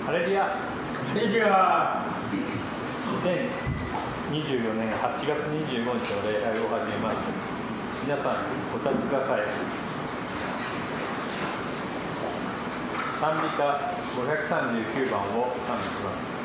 ハレルヤ。ハレルヤ。2024年8月25日の礼拝を始めます。皆さんお立ちください。賛美歌539番を賛美します。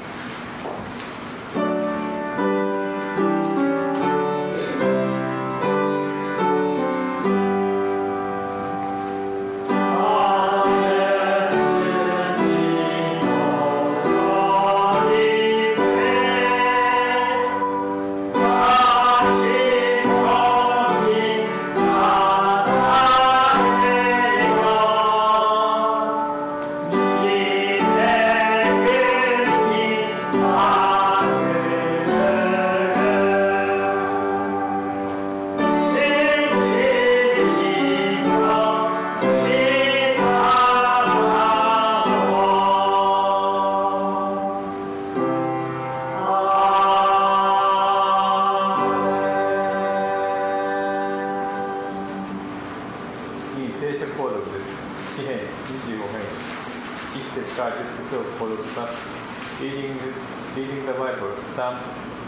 Reading the Bible, Psalm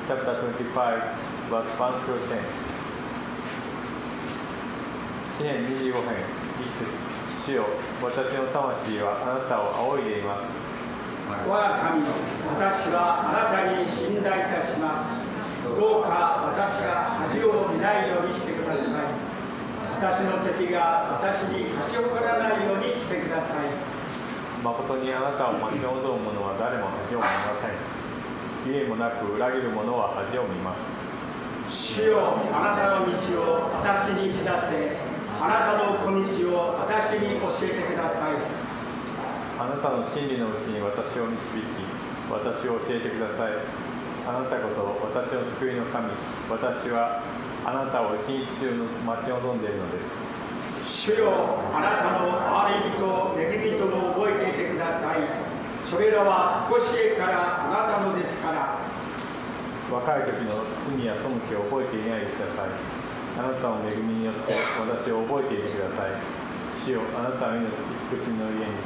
chapter 25, verse 1 through 10. 詩編25編1節。主よ、私の魂はあなたを仰いでいます。我が神よ、私はあなたに信頼いたします。どうか私が恥を見ないようにしてください。私の敵が私に立ち起こらないようにしてください。誠にあなたを待ち望む者は誰も恥を見ません。家もなく裏切る者は恥を見ます。主よ、あなたの道を私に知らせ、あなたの小道を私に教えてください。あなたの真理のうちに私を導き、私を教えてください。あなたこそ私の救いの神。私はあなたを一日中待ち望んでいるのです。主よ、あなたの憐れみと恵みとも覚えていてください。それらは古しえからあなたのですから。若い時の罪や背きを覚えていないでください。あなたの恵みによって私を覚えていてください。主よ、あなたの慈しみの家に。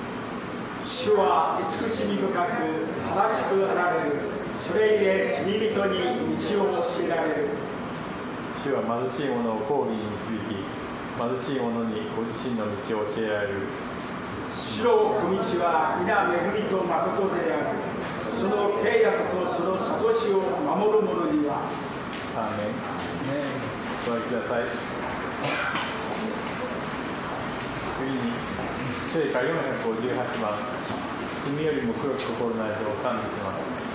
主は慈しみ深く正しくあられる。それゆえ罪人に道を教えられる。主は貧しい者を公義に導き、貧しい者にご自身の道を教えられる。主の小道は皆恵みと誠である。その契約とその諭しを守る者には。アーメン。お座りください。次に聖歌458番、罪よりも黒く心の味を賛美します。「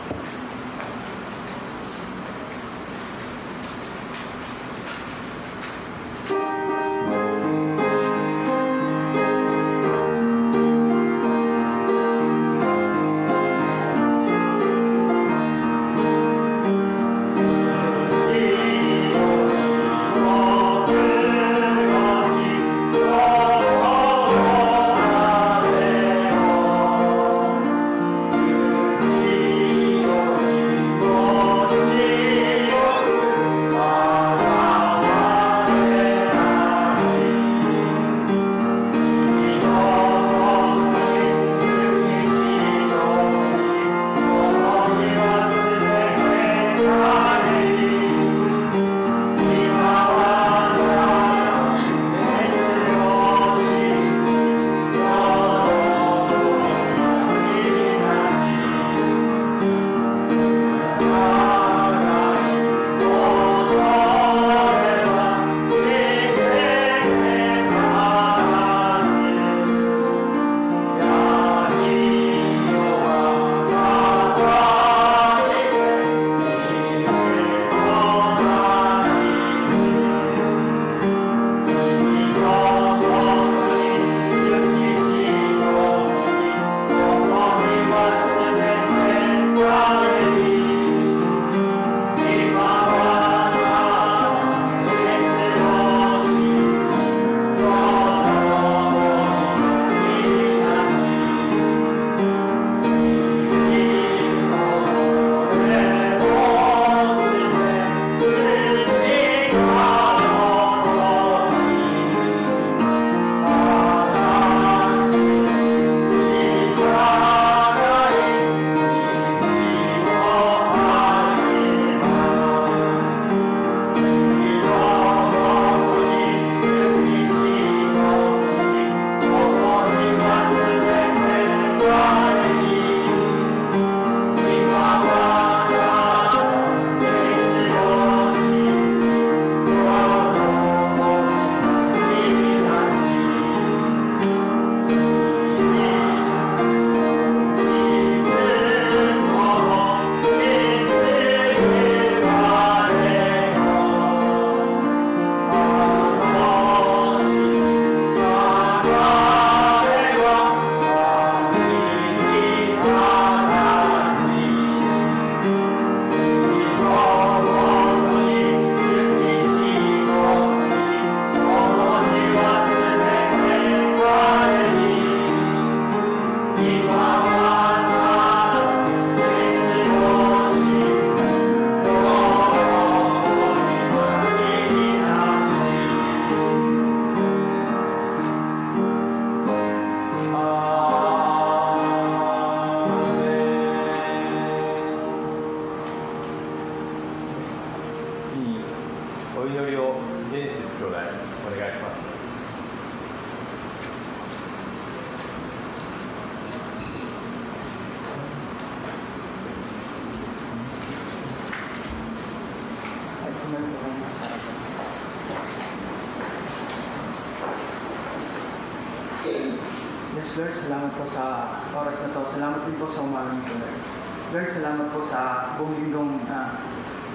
Lord, salamat po sa oras na to. Salamat din po sa umagang ito, Lord. Lord, salamat po sa buong linggong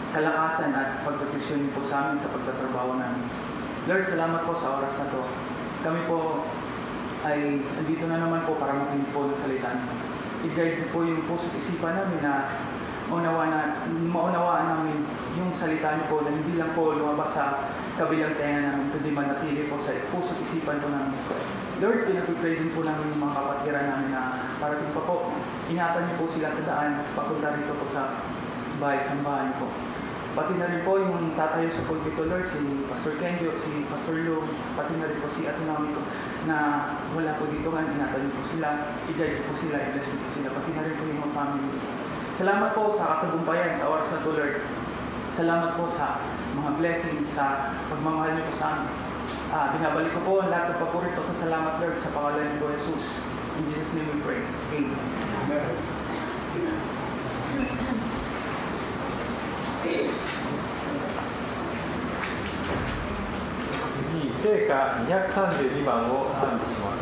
kalakasan at pagpapasyon po sa amin sa pagtatrabaho namin. Lord, salamat po sa oras na to. Kami po ay andito na naman po para makinig po ng salita niyo. I-guide po yung puso't isipan namin na maunawaan namin yung salita niyo po na hindi lang po lumabas sa kabilang tenga namin, kundi manatili po sa puso't isipan po namin. Lord, pinag-pray din po namin yung mga kapatiran namin na parating pa po. Ingatan niyo po sila sa daan, papunta rito po sa bahay-sambahan po. Pati na rin po yung tatayo sa pulpito, Lord, si Pastor Kenjo, si Pastor Lu, pati na rin po si Ate Naomi ko na wala po dito nga, ingatan niyo po sila, i-guide po sila, i-bless po sila, pati na rin po yung mga family. Salamat po sa katagumpayan sa oras na to, Lord. Salamat po sa mga blessing, sa pagmamahal niyo po sa amin. Binabalik ko po ang lahat ng papuri po sa salamat, Lord, sa pangalan ni Jesus. In Jesus' name we pray. Amen.次、聖歌232番を賛美します。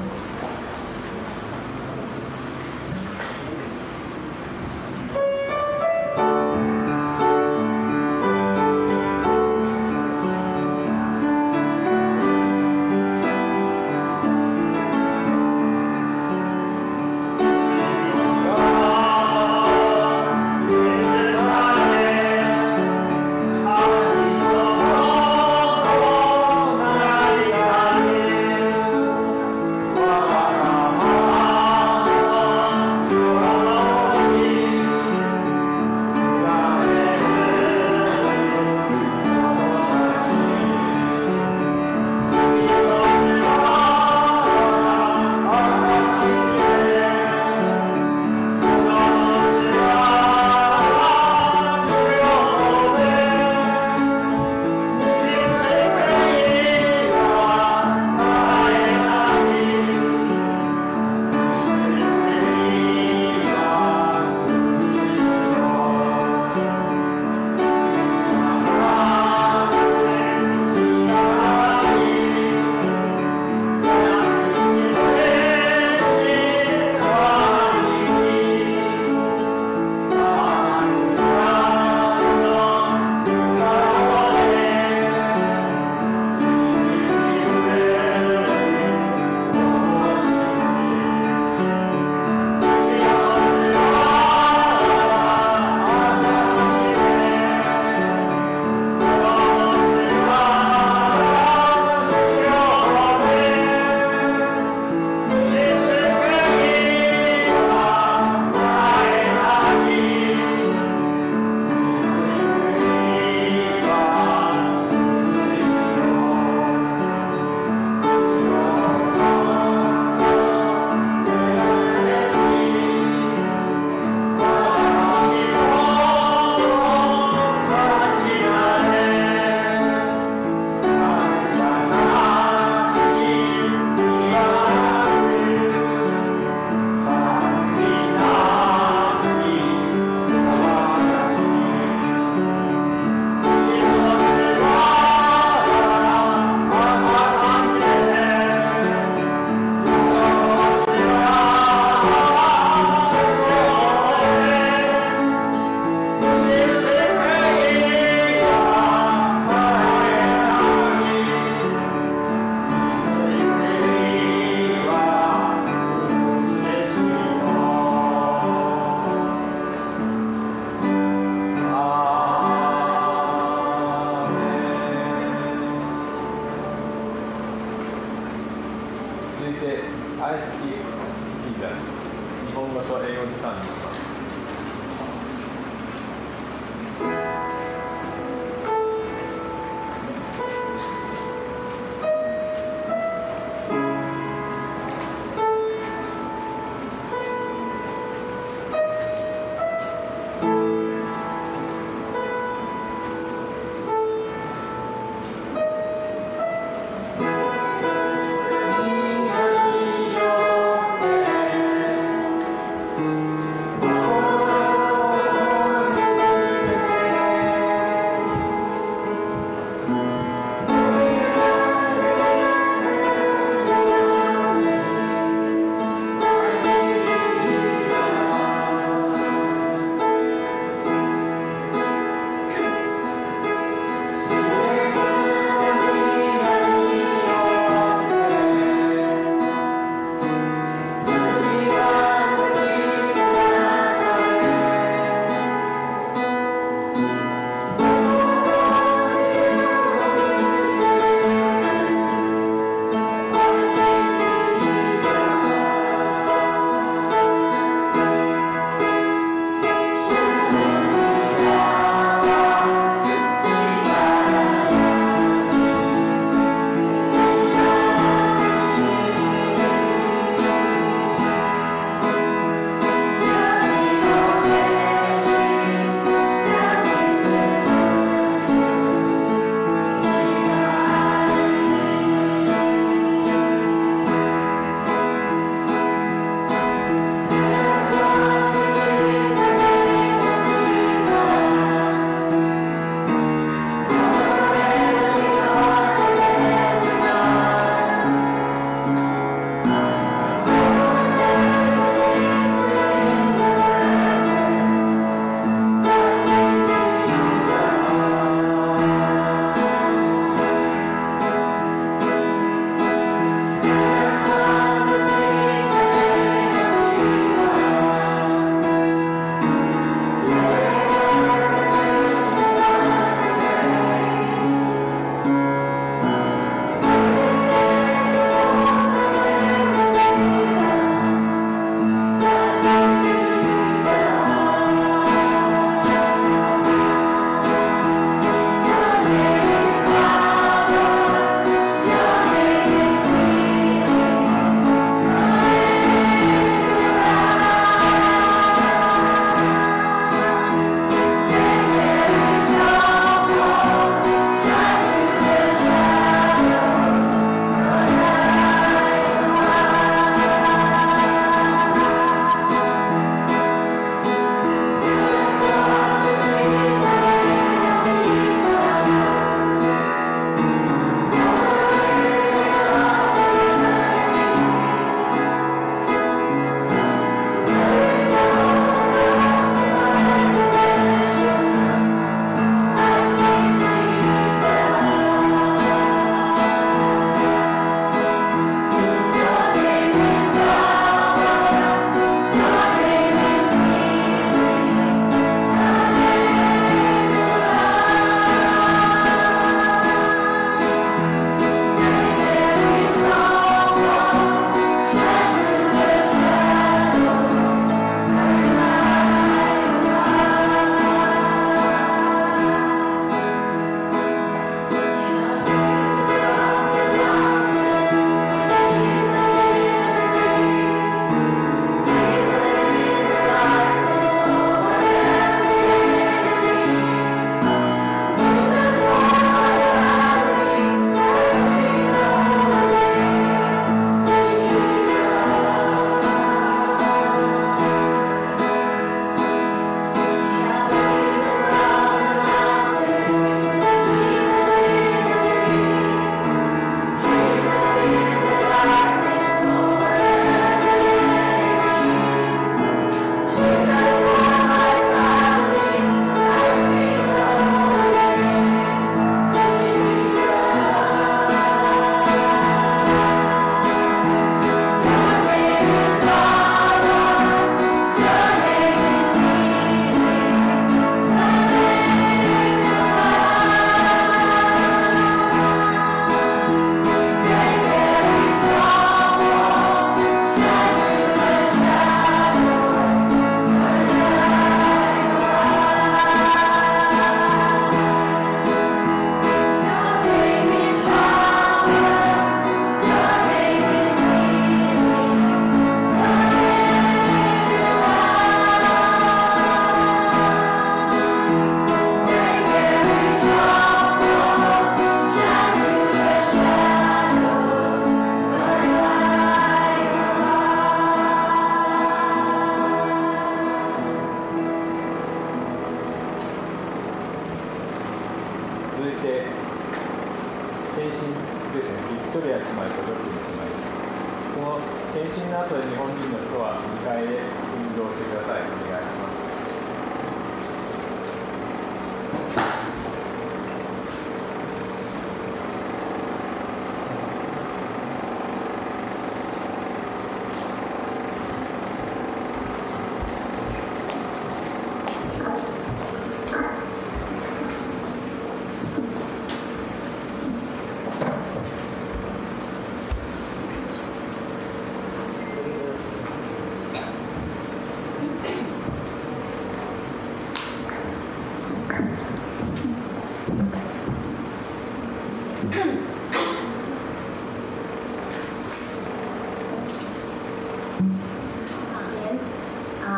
後で日本人の人は2階へ運動してください。お願いします。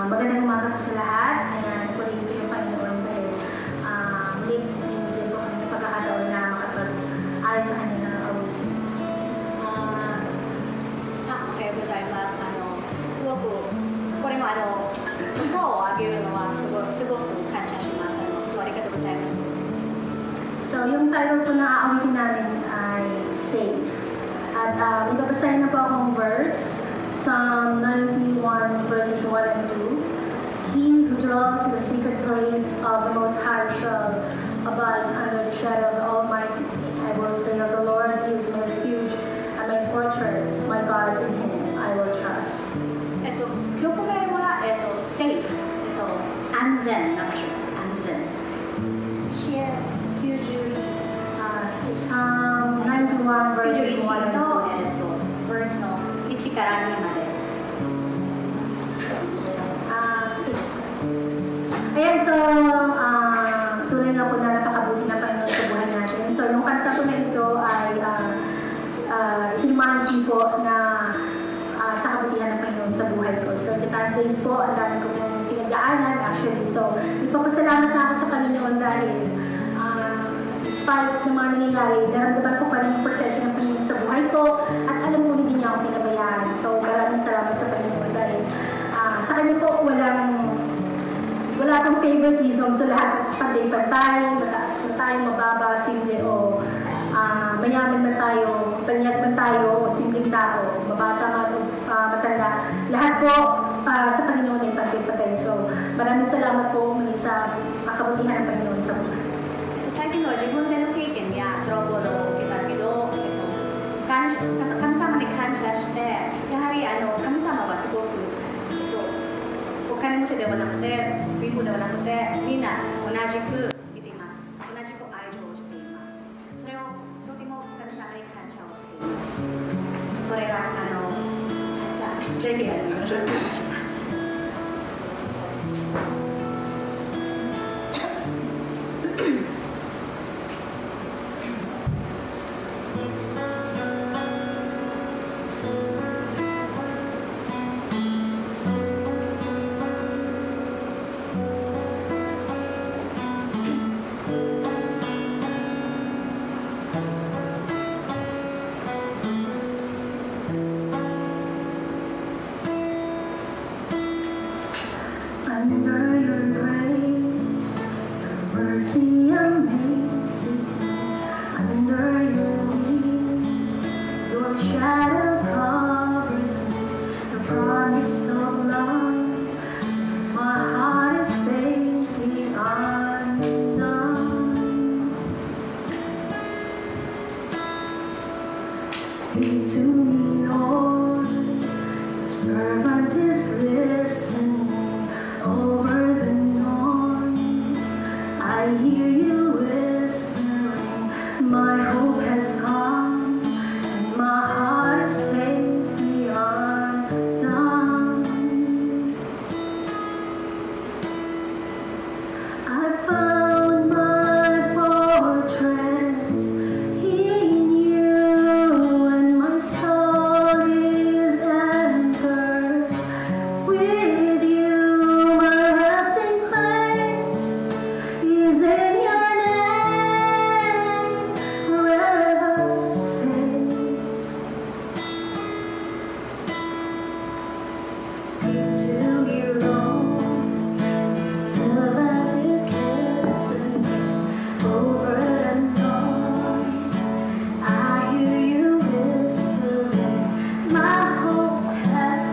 Magandang umaga po sa lahat. Ayan, purihin ko yung Panginoon dahil binigyan ko kami ng pagkakataon na makapag-ayos sa kanya ng awitin. おはようございます。すごくこれも歌をあげるのはすごく感謝します。本当ありがとうございます。So, yung title po na aawitin namin ay Safe. At may babasahin na po akong verse. Psalm 91 verses 1 and 2. He who dwells in the secret place of the Most High shall abide under the shadow of the Almighty. I will say of the Lord, He is my refuge and my fortress, my God, in Him I will trust. 曲名はsafe 安全な場所安全。Here 91 Psalm 91 verses 1 and 2. とverse の1から2まで。Ayan, so, tunay nga po na napakabuti na Panginoon sa buhay natin. So, yung kanta po na ito ay hinimansin po na sa kabutihan ng Panginoon sa buhay ko. So, the past days po, ang dami ko pong pinag-aaral actually. So, ipapasalamat na ako sa Panginoon dahil despite ng mga nangyayari, naramdaman ko pa rin yung proseso ng Panginoon sa buhay ko at alam mo, hindi niya ako pinabayaan. So, maraming salamat sa Panginoon dahil sa kanya po wala pang favoritism, so lahat pantay-pantay, mataas man tayo, mababa, simple o mayaman man tayo, tanyag man tayo o simpleng tao, mabata man o matanda, lahat po sa Panginoon ay pantay-pantay. So maraming salamat po muli sa kabutihan ng Panginoon sa buhay. 最近の自分での経験やトラブルを受けたけど、神様に感謝して、やはり神様はすごくお金持ちではなくて、貧乏ではなくて、みんな同じく見ています。同じく愛情をしています。それをとても神様に感謝をしています。これはぜひよろしくお願いします。Under your grace, your mercy amazes me. Under your wings, your shadow covers me. The promise of love, my heart is safely undone. Speak to me, Lord, your servant is listening. Over the noise, I hear you whispering, my hope has come, and my heart is safely undone. I found my fortress in you, and my soul is anchored with you. My hope has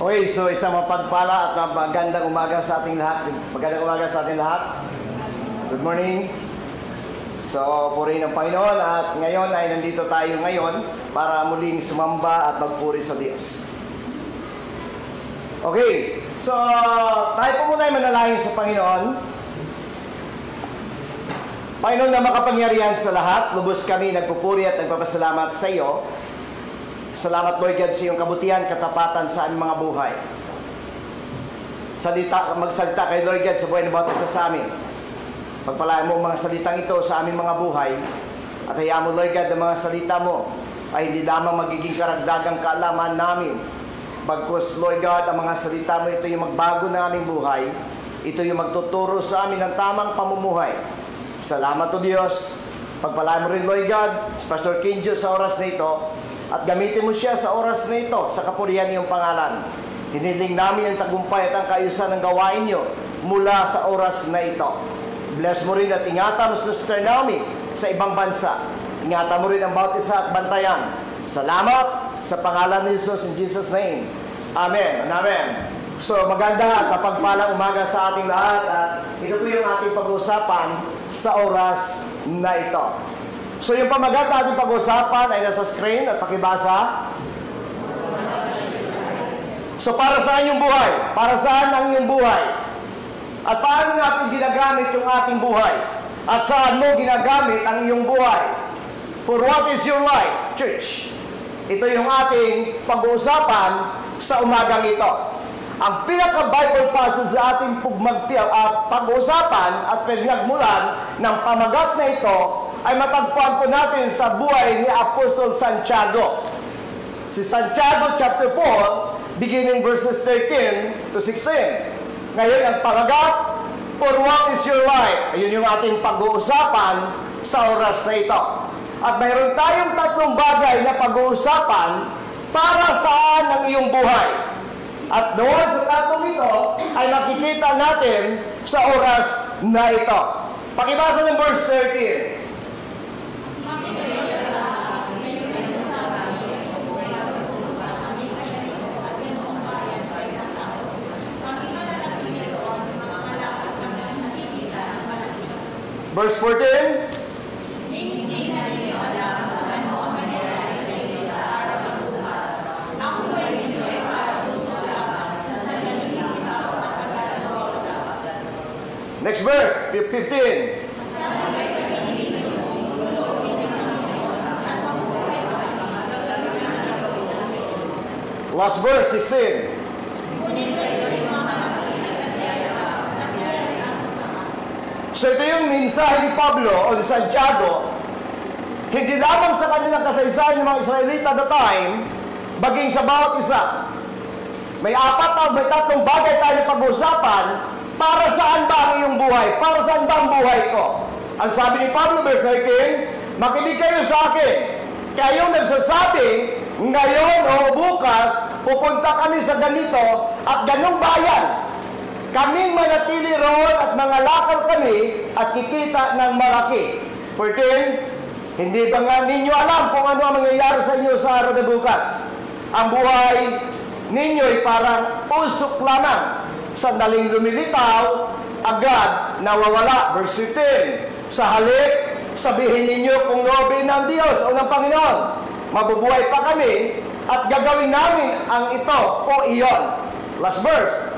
Okay, so isang mapagpala at magandang umaga sa ating lahat. Magandang umaga sa ating lahat. Good morning. So, purihin ang Panginoon at ngayon ay nandito tayo ngayon para muling sumamba at magpuri sa Diyos. Okay, so tayo po muna ay manalangin sa Panginoon. Panginoon na makapangyarihan sa lahat, lubos kami nagpupuri at nagpapasalamat sa iyo. Salamat, Lord God, sa iyong kabutihan, katapatan sa aming mga buhay. Magsalita kay Lord God sa buhay na bawat isa sa amin. Pagpalain mo ang mga salitang ito sa aming mga buhay. At hayaan mo, Lord God, ang mga salita mo ay hindi lamang magiging karagdagang kaalaman namin. Bagkus, Lord God, ang mga salita mo, ito yung magbago ng aming buhay. Ito yung magtuturo sa amin ng tamang pamumuhay. Salamat, O Diyos. Pagpalain mo rin, Lord God, si Pastor Kinjo sa oras na ito. At gamitin mo siya sa oras na ito, sa kapurihan niyong pangalan. Hiniling namin ang tagumpay at ang kaayusan ng gawain niyo mula sa oras na ito. Bless mo rin at ingatan mo Sister Naomi sa ibang bansa. Ingatan mo rin ang bawat isa at bantayan. Salamat sa pangalan ni Jesus, in Jesus' name. Amen and amen. So maganda at mapagpalang umaga sa ating lahat. At ito po yung ating pag-uusapan sa oras na ito. So yung pamagat na ating pag-usapan ay nasa screen at pakibasa. So para saan yung buhay? Para saan ang iyong buhay? At paano natin ginagamit yung ating buhay? At saan mo ginagamit ang iyong buhay? For what is your life, church? Ito yung ating pag-uusapan sa umagang ito. Ang pinaka-Bible passage sa ating pag-uusapan at pinagmulan ng pamagat na ito ay matagpuan po natin sa buhay ni Apostol Santiago. Si Santiago chapter 4, beginning verses 13 to 16. Ngayon ang pamagat, for what is your life? Ayun yung ating pag-uusapan sa oras na ito. At mayroon tayong tatlong bagay na pag-uusapan para saan ang iyong buhay. At doon sa tatlong ito ay makikita natin sa oras na ito. Pakibasa ng verse 13. Verse 14. Hindi na niyo alam kung ano ang mangyayari sa inyo sa araw ng bukas. Ang buhay ninyo ay para gusto lamang sa sanaling ikaw at agad-agad dapat. Next verse, 15. Last verse, 16. So ito yung mensahe ni Pablo o ni Santiago, hindi lamang sa kanilang kasaysayan ng mga Israelita at the time, baging sa bawat isa. May apat o may tatlong bagay tayo pag-usapan, para saan ba ang iyong buhay? Para saan ba ang buhay ko? Ang sabi ni Pablo, verse 19, makinig kayo sa akin. Kayong nagsasabi, ngayon o bukas, pupunta kami sa ganito at ganong bayan. Kaming manatili roon at mangalakal kami at kikita ng malaki. 14, hindi ba nga ninyo alam kung ano ang mangyayari sa inyo sa araw na bukas? Ang buhay ninyo ay parang usok lamang. Sandaling lumilitaw, agad nawawala. Verse 15, sa halip, sabihin ninyo kung loobin ng Diyos o ng Panginoon, mabubuhay pa kami at gagawin namin ang ito o iyon. Last verse,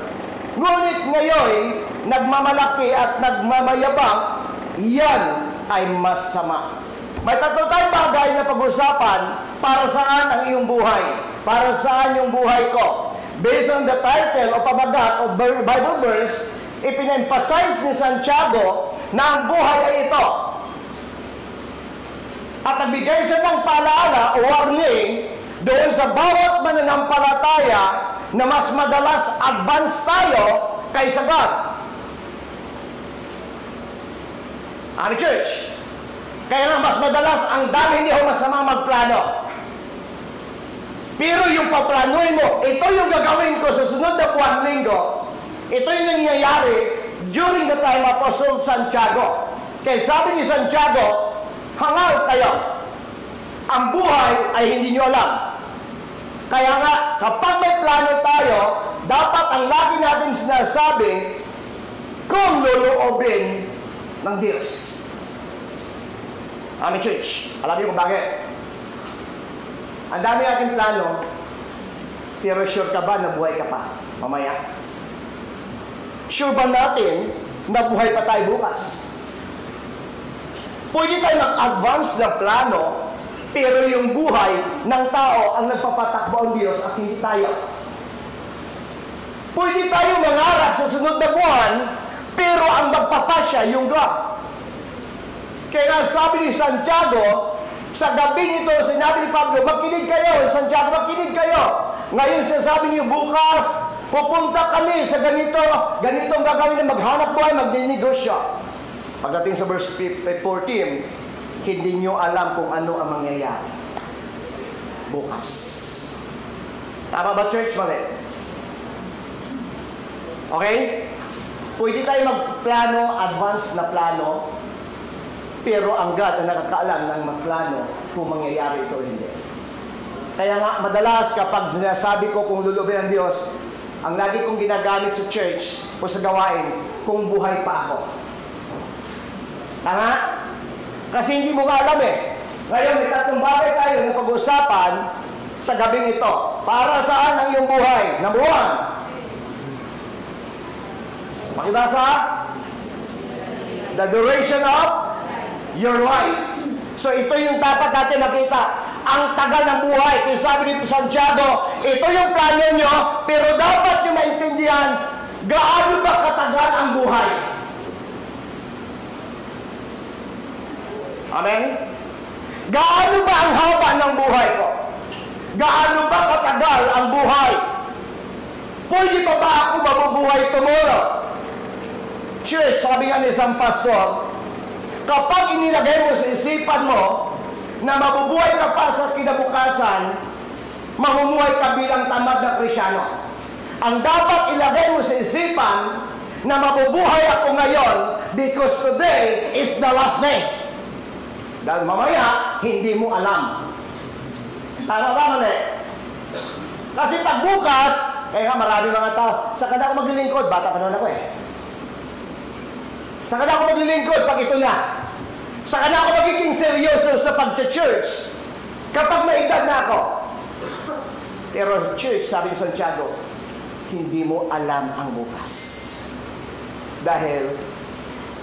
ngunit ngayon, nagmamalaki at nagmamayabang, yan ay masama. May tatlo tayong bagay na pag-usapan para saan ang iyong buhay. Para saan yung buhay ko. Based on the title o pamagat o Bible verse, ipin-emphasize ni Santiago na ang buhay ay ito. At nagbigay siya ng paalala o warning doon sa bawat mananampalataya na mas madalas advance tayo kaysa God. Ano, church? Kaya nga mas madalas ang dami hindi ho masama magplano. Pero yung paplanuin mo, ito yung gagawin ko sa sunod na buwan linggo, ito yung nangyayari during the time of Apostle Santiago. Kaya sabi ni Santiago, hangal kayo. Ang buhay ay hindi nyo alam. Kaya nga, kapag may plano tayo, dapat ang lagi natin sinasabi, kung loloobin ng Diyos. Amen, church. Alam niyo kung bakit? Ang dami ating plano, pero sure ka ba na buhay ka pa mamaya? Sure ba natin na buhay pa tayo bukas? Pwede tayo mag-advance na plano, pero yung buhay ng tao ang nagpapatakbo ang Diyos at hindi tayo. Pwede tayo mangarap sa sunod na buwan, pero ang magpapasya yung God. Kaya sabi ni Santiago, sa gabing ito, sinabi ni Pablo, makinig kayo, Santiago, makinig kayo. Ngayon sinasabi niyo, bukas, pupunta kami sa ganitong gagawin na maghanap buhay, magninegosyo. Pagdating sa verse 14, hindi niyo alam kung ano ang mangyayari bukas. Tama ba, church? Mali. Okay? Pwede tayo magplano, advance na plano, pero ang God ang nakakaalam ng magplano kung mangyayari ito o hindi. Kaya nga, madalas kapag sinasabi ko kung lulubin ang Diyos, ang lagi kong ginagamit sa church o sa gawain, kung buhay pa ako. Tama? Kasi hindi mo nga alam eh. Ngayon, may tatlong bagay tayo na pag-usapan sa gabing ito. Para saan ang iyong buhay? Number 1. Makibasa? The duration of your life. So ito yung dapat natin makita. Ang tagal ng buhay. Kaya sabi ni Santiago, ito yung plano nyo, pero dapat nyo maintindihan, gaano ba katagal ang buhay? Amen? Gaano ba ang haba ng buhay ko? Gaano ba katagal ang buhay? Pwede pa ba ako mabubuhay tomorrow? Church, sabi nga ni isang pastor, kapag inilagay mo sa isipan mo na mabubuhay ka pa sa kinabukasan, mamumuhay ka bilang tamad na Krisyano. Ang dapat ilagay mo sa isipan na mabubuhay ako ngayon because today is the last day. Dahil mamaya, hindi mo alam. Tama ba, mali? Kasi pag bukas, kaya nga marami mga tao, saan ka na ako maglilingkod? Bata pa naman ako eh. Saan ka na ako maglilingkod pag ito na? Saan ka na ako magiging seryoso sa pag-church? Kapag may edad na ako. Pero church, sabi ni Santiago, hindi mo alam ang bukas. Dahil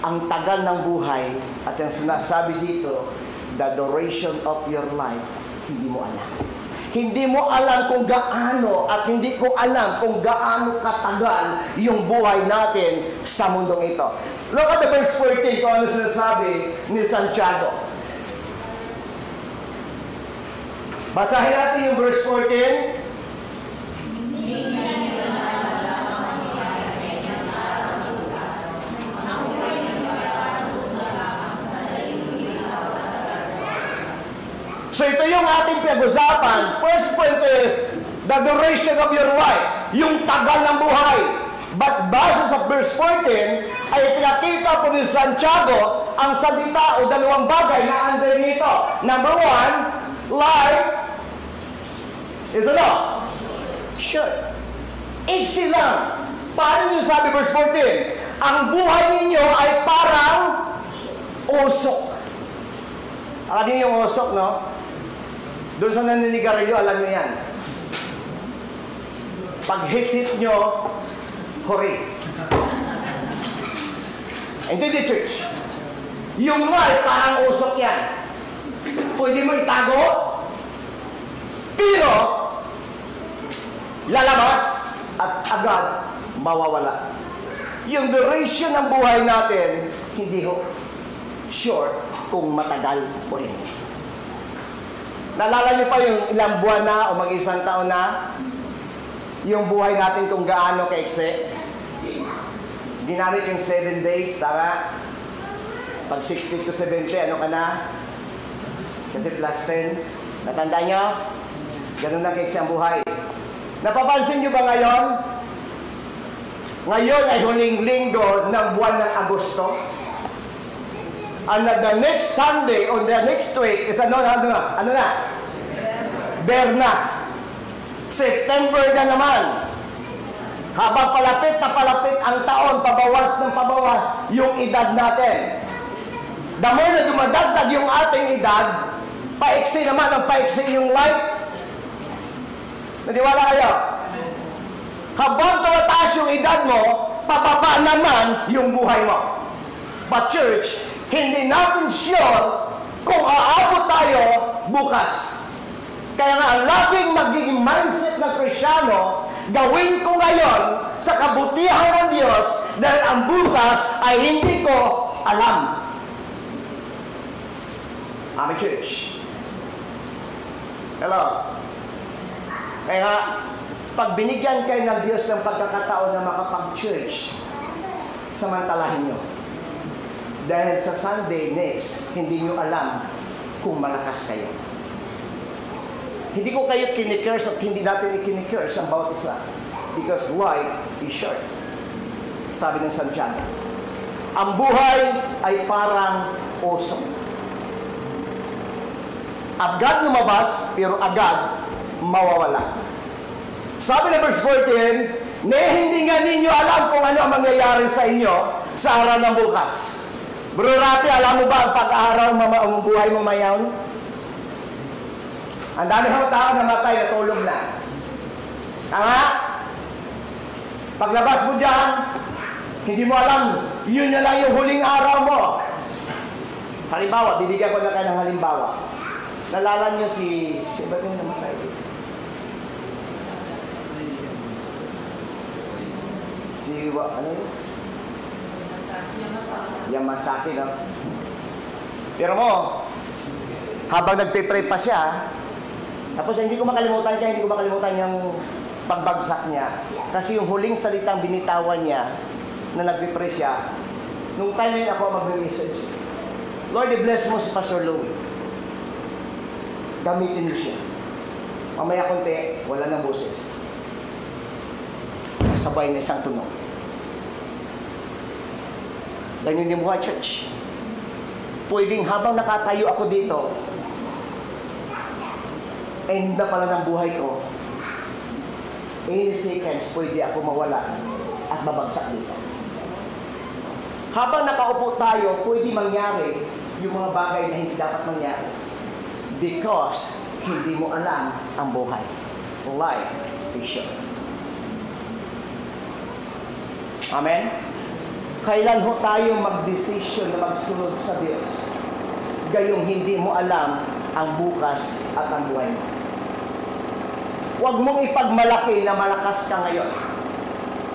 ang tagal ng buhay at yung sinasabi dito, the duration of your life, hindi mo alam. Hindi mo alam kung gaano at hindi ko alam kung gaano katagal yung buhay natin sa mundong ito. Look at the verse 14 kung ano sinasabi ni Santiago. Basahin natin yung verse 14. So ito yung ating pag-usapan. First point is the duration of your life. Yung tagal ng buhay. But base sa verse 14, ay pinakita po ni Santiago ang salita o dalawang bagay na under nito. Number 1, life is ano? Short. Easy lang. Paano nyo sabi verse 14? Ang buhay ninyo ay parang usok. Alam niyo yung usok, no? Doon sa naninigarilyo, alam niyo yan. Pag hit-hit nyo, hurry. Hindi di church. Yung mal, parang usok yan. Pwede mo itago, pero lalabas at agad mawawala. Yung duration ng buhay natin, hindi ho short kung matagal o hindi. Naalala niyo pa yung ilang buwan na o mag-isang taon na yung buhay natin kung gaano kaiksi? Ginamit yung 7 days, tama? Pag 60 to 70, ano ka na? Kasi plus 10. Natanda niyo? Ganun na kaiksi ang buhay. Napapansin niyo ba ngayon? Ngayon ay huling linggo ng buwan ng Agosto. And the next Sunday or the next week is ano na? Berna. September na naman. Habang palapit na palapit ang taon, pabawas ng pabawas yung edad natin. The more na dumadagdag yung ating edad, paiksi naman ang paiksi yung life. Naniwala kayo? Habang tumataas yung edad mo, pababa naman yung buhay mo. But church, hindi natin sure kung aabot tayo bukas. Kaya nga, ang laging magiging mindset ng Kristyano, gawin ko ngayon sa kabutihan ng Diyos dahil ang bukas ay hindi ko alam. Amen, church. Hello. Kaya nga, pag binigyan kayo ng Diyos ng pagkakataon na makapag-church, samantalahin nyo. Dahil sa Sunday next, hindi nyo alam kung malakas kayo. Hindi ko kayo kinikers at hindi natin ikinikers ang bawat isa. Because life is short. Sabi ng Santiago. Ang buhay ay parang oso. Agad lumabas, pero agad mawawala. Sabi ng verse 14, hindi nga ninyo alam kung ano ang mangyayari sa inyo sa araw ng bukas. Bro Rapi, alam mo ba ang pag-araw ang buhay mo mayaon? Ang dami ng tao namatay na tulog na. Tama? Paglabas mo dyan, hindi mo alam, yun na lang yung huling araw mo. Halimbawa, bibigyan ko na kayo ng halimbawa. Nalala niyo si ba't yung namatay? Ano yun? Yamasaki, no? Pero mo, habang nagpe-pray pa siya, tapos hindi ko makalimutan yung pagbagsak niya. Kasi yung huling salitang binitawan niya na nagpe-pray siya, nung time na yun ako mag-message, Lord, i-bless mo si Pastor Louie. Gamitin mo siya. Mamaya konti, wala ng boses. Sabay na isang tunog. Ganyan yung buhay, church. Pwedeng habang nakatayo ako dito, end na pala ng buhay ko, 80 seconds, pwede ako mawala at mabagsak dito. Habang nakaupo tayo, pwede mangyari yung mga bagay na hindi dapat mangyari. Because hindi mo alam ang buhay. Life is short. Amen? Kailan ho tayo mag-decision na magsunod sa Diyos? Gayong hindi mo alam ang bukas at ang buhay mo. Huwag mong ipagmalaki na malakas ka ngayon.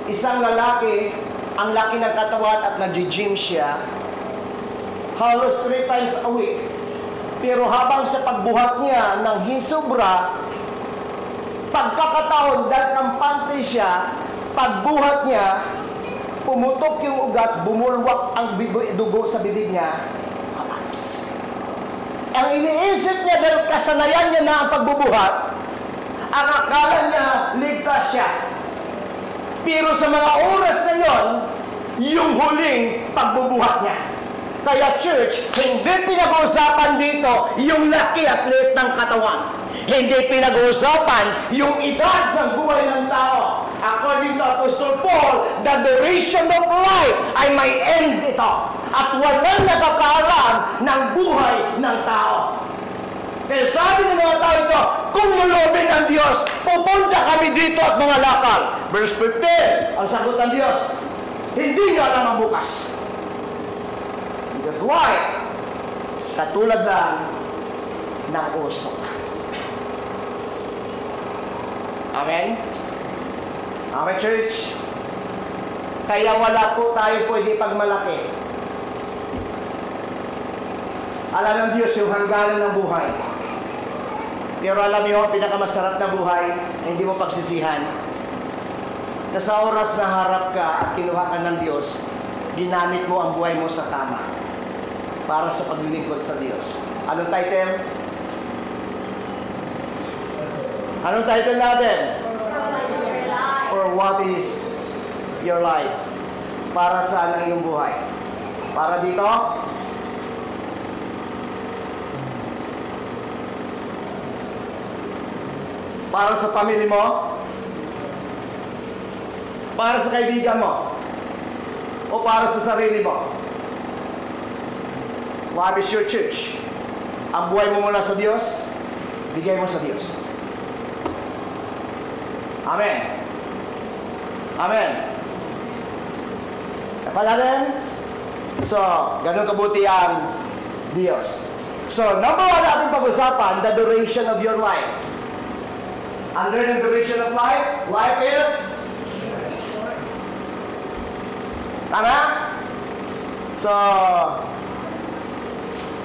Isang lalaki, ang laki ng katawan at nag-gym siya, halos 3 times a week. Pero habang sa pagbuhat niya ng hisobra, pagkakataon dahil kampante siya, pagbuhat niya, pumutok yung ugat, bumulwak ang dugo sa bibig niya, collapse. Ang iniisip niya dahil kasanayan niya na ang pagbubuhat, ang akala niya, ligtas siya. Pero sa mga oras na yon, yung huling pagbubuhat niya. Kaya church, hindi pinag-uusapan dito yung laki at liit ng katawan. Hindi pinag-uusapan yung edad ng buhay ng tao. According to Apostle Paul, the duration of life ay may end ito. At walang nakakaalam ng buhay ng tao. Kaya sabi ng mga tao ito, kung mulobin ng Diyos, pupunta kami dito at mga lakal. Verse 15, ang sagot ng Diyos, hindi nyo alam ang bukas. Because why? Katulad lang ng usok. Amen? Amen, church? Kaya wala po tayo pwede pagmalaki. Alam ng Diyos yung hangganan ng buhay. Pero alam niyo, ang pinakamasarap na buhay na hindi mo pagsisihan, na sa oras na harap ka at kinuha ka ng Diyos, ginamit mo ang buhay mo sa tama para sa paglilingkod sa Diyos. Anong title? Anong title natin? Or what is your life? Para saan ang iyong buhay? Para dito? Para sa pamilya mo? Para sa kaibigan mo? O para sa sarili mo? Life is your church. Ang buhay mo mula sa Diyos, bigay mo sa Diyos. Amen. Amen. Kapalarin? So, ganun kabuti ang Diyos. So, number 1 natin pag-usapan, the duration of your life. Under the duration of life, life is tama? So,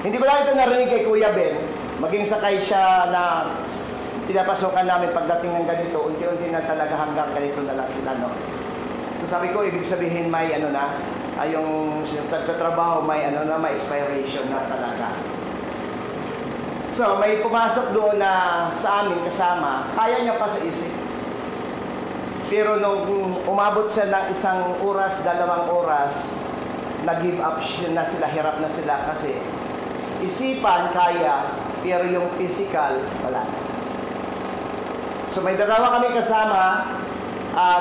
hindi ko lang ito narinig kay Kuya Ben. Maging sakay siya na pinapasokan namin pagdating ng ganito, unti-unti na talaga hanggang ganito na lang sila, no? So, sabi ko, ibig sabihin may ano na, yung nagtatrabaho may ano na, may expiration na talaga. So, may pumasok doon na sa amin kasama, kaya niya pa sa isip. Pero nung umabot siya ng 1 oras, 2 oras, nag-give up na sila, hirap na sila kasi isipan kaya, pero yung physical, wala. So may dalawa kami kasama,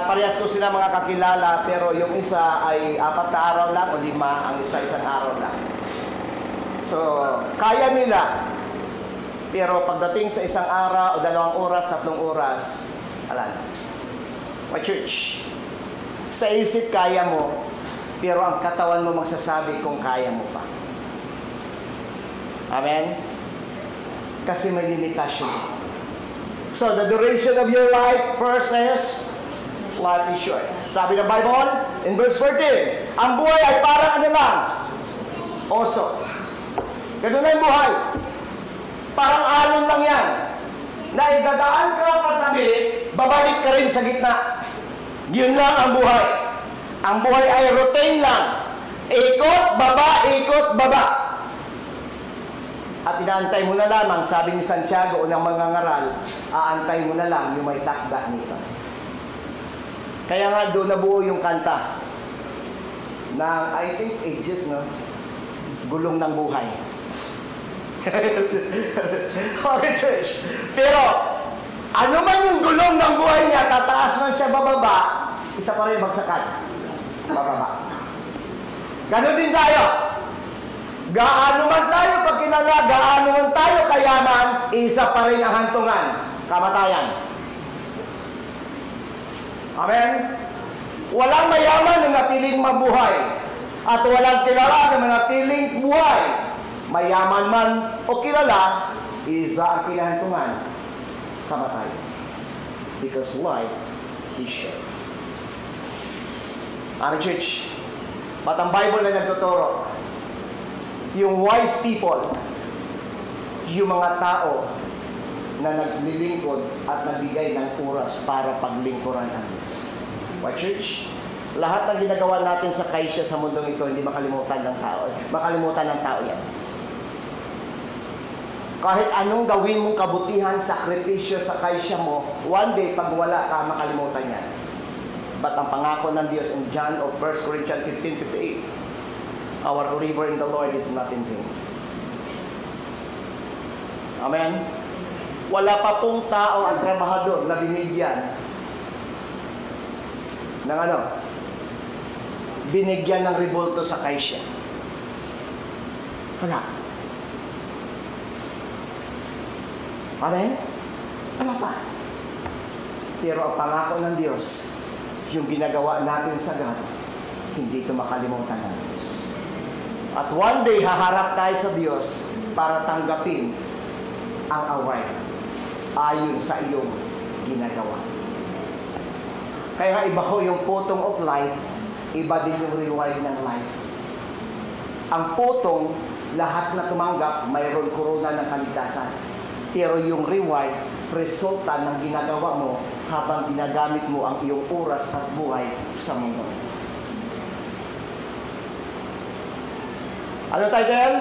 parehas ko sila mga kakilala, pero yung isa ay 4 na araw lang o 5, ang isa 1 araw lang. So, kaya nila, pero pagdating sa 1 araw o 2 oras, 3 oras, wala na. My church, sa isip kaya mo, pero ang katawan mo magsasabi kung kaya mo pa. Amen? Kasi may limitasyon. So, the duration of your life, first is, life is short. Sabi ng Bible, in verse 14, ang buhay ay parang ano lang? Oso. Ganun na yung buhay. Parang alon lang yan. Na idadaan ka patabi, babalik ka rin sa gitna. Yun lang ang buhay. Ang buhay ay routine lang. Ikot, baba. At inaantay mo na lamang, sabi ni Santiago, unang mangangaral, aantay mo na lang yung may takda nito. Kaya nga doon nabuo yung kanta ng, I think, ages, no? Gulong ng buhay. Okay, church. Pero, ano man yung gulong ng buhay niya, tataas man siya bababa, isa pa rin bagsakan. Bababa. Ganon din tayo. Gaano man tayo pagkilala, gaano man tayo kayaman, isa pa rin ang hantungan. Kamatayan. Amen? Walang mayaman na natiling mabuhay. At walang kilala na manatiling buhay. Mayaman man o kilala, isa ang kinahantungan. Kamatayan. Because life is short. Amen, church. But ang Bible na nagtuturo, yung wise people, yung mga tao na naglilingkod at nagbigay ng oras para paglingkuran ng Diyos. Why, church? Lahat ng ginagawa natin sa kaisya sa mundong ito, hindi makalimutan ng tao. Makalimutan ng tao yan. Kahit anong gawin mong kabutihan, sakripisyo sa kaisya mo, one day, pag wala ka, makalimutan yan. But ang pangako ng Diyos in John of 1 Corinthians 15:58, our river in the Lord is not in vain. Amen? Wala pa pong tao ang trabahador na binigyan ng ano? Binigyan ng rebulto sa kaisya. Wala. Amen? Wala pa. Pero ang pangako ng Diyos, yung ginagawa natin sa God, hindi ito makalimutan ng Diyos. At one day, haharap tayo sa Diyos para tanggapin ang award ayon sa iyong ginagawa. Kaya nga iba ko yung putong of life, iba din yung reward ng life. Ang putong, lahat na tumanggap, mayroon korona ng kaligtasan. Pero yung reward, resulta ng ginagawa mo habang ginagamit mo ang iyong oras at buhay sa mundo. Ano title?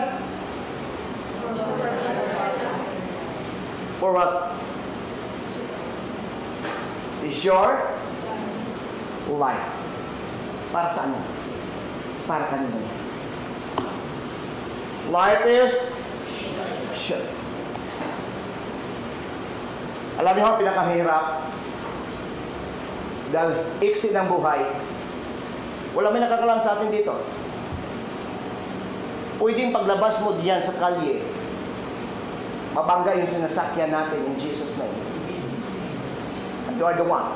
For what? Is your life. Para sa ano? Para kanino? Life is short. Alam niyo ang pinakamahirap? Dahil iksi ng buhay, wala may nakakalam sa atin dito. Pwedeng paglabas mo diyan sa kalye, mabangga yung sinasakyan natin in Jesus' name. And you are the one.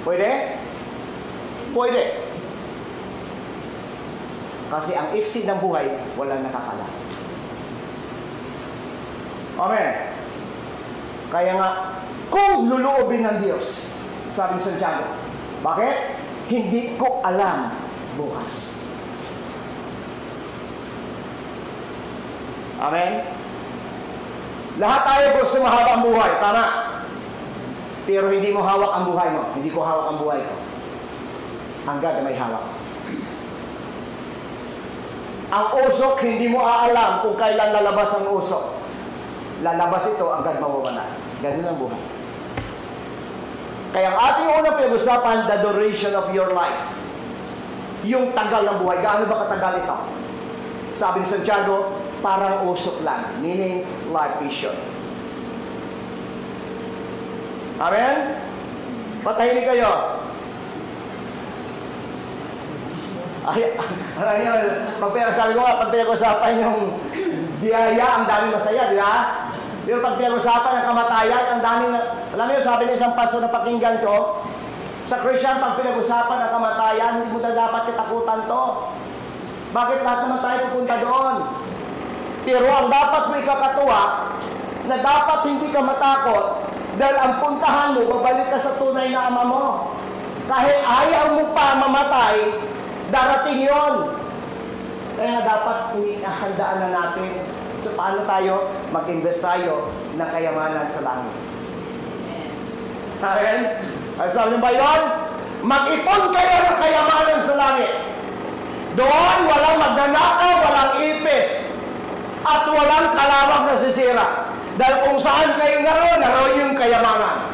Pwede? Pwede. Kasi ang iksi ng buhay, walang nakakala. Amen. Kaya nga, kung luluobin ng Diyos, sabi ni Santiago, bakit? Hindi ko alam bukas. Amen? Lahat tayo gusto mahaba ang buhay, tama? Pero hindi mo hawak ang buhay mo. Hindi ko hawak ang buhay ko. Hanggang na may hawak. Ang usok, hindi mo aalam kung kailan lalabas ang usok. Lalabas ito, agad mawawala. Ganun ang buhay. Kaya ang ating unang pinag-usapan, the duration of your life. Yung tagal ng buhay. Gaano ba katagal ito? Sabi ni Santiago, parang usok lang. Meaning, life is short. Amen? Patahimik kayo. Ay, sabi ko nga, pag pinag-usapan yung biyaya, ang daming masaya, di ba? Pero pag pinag-usapan ng kamatayan, ang daming, alam niyo, sabi ng isang pastor na pakinggan ko, sa Christian, pag pinag-usapan ng kamatayan, hindi mo na dapat kitakutan to. Bakit lahat naman tayo pupunta doon? Pero ang dapat mo ikakatuwa, na dapat hindi ka matakot, dahil ang puntahan mo, babalik ka sa tunay na ama mo. Kahit ayaw mo pa mamatay, darating yon. Kaya dapat inihandaan na natin so paano tayo mag-invest tayo ng kayamanan sa langit. Amen? Ay sabi ba yun? Mag-ipon kayo ng kayamanan sa langit. Doon walang magnanakaw, walang ipis, at walang kalawag na sisira. Dahil kung saan kayo naroon yung kayamanan.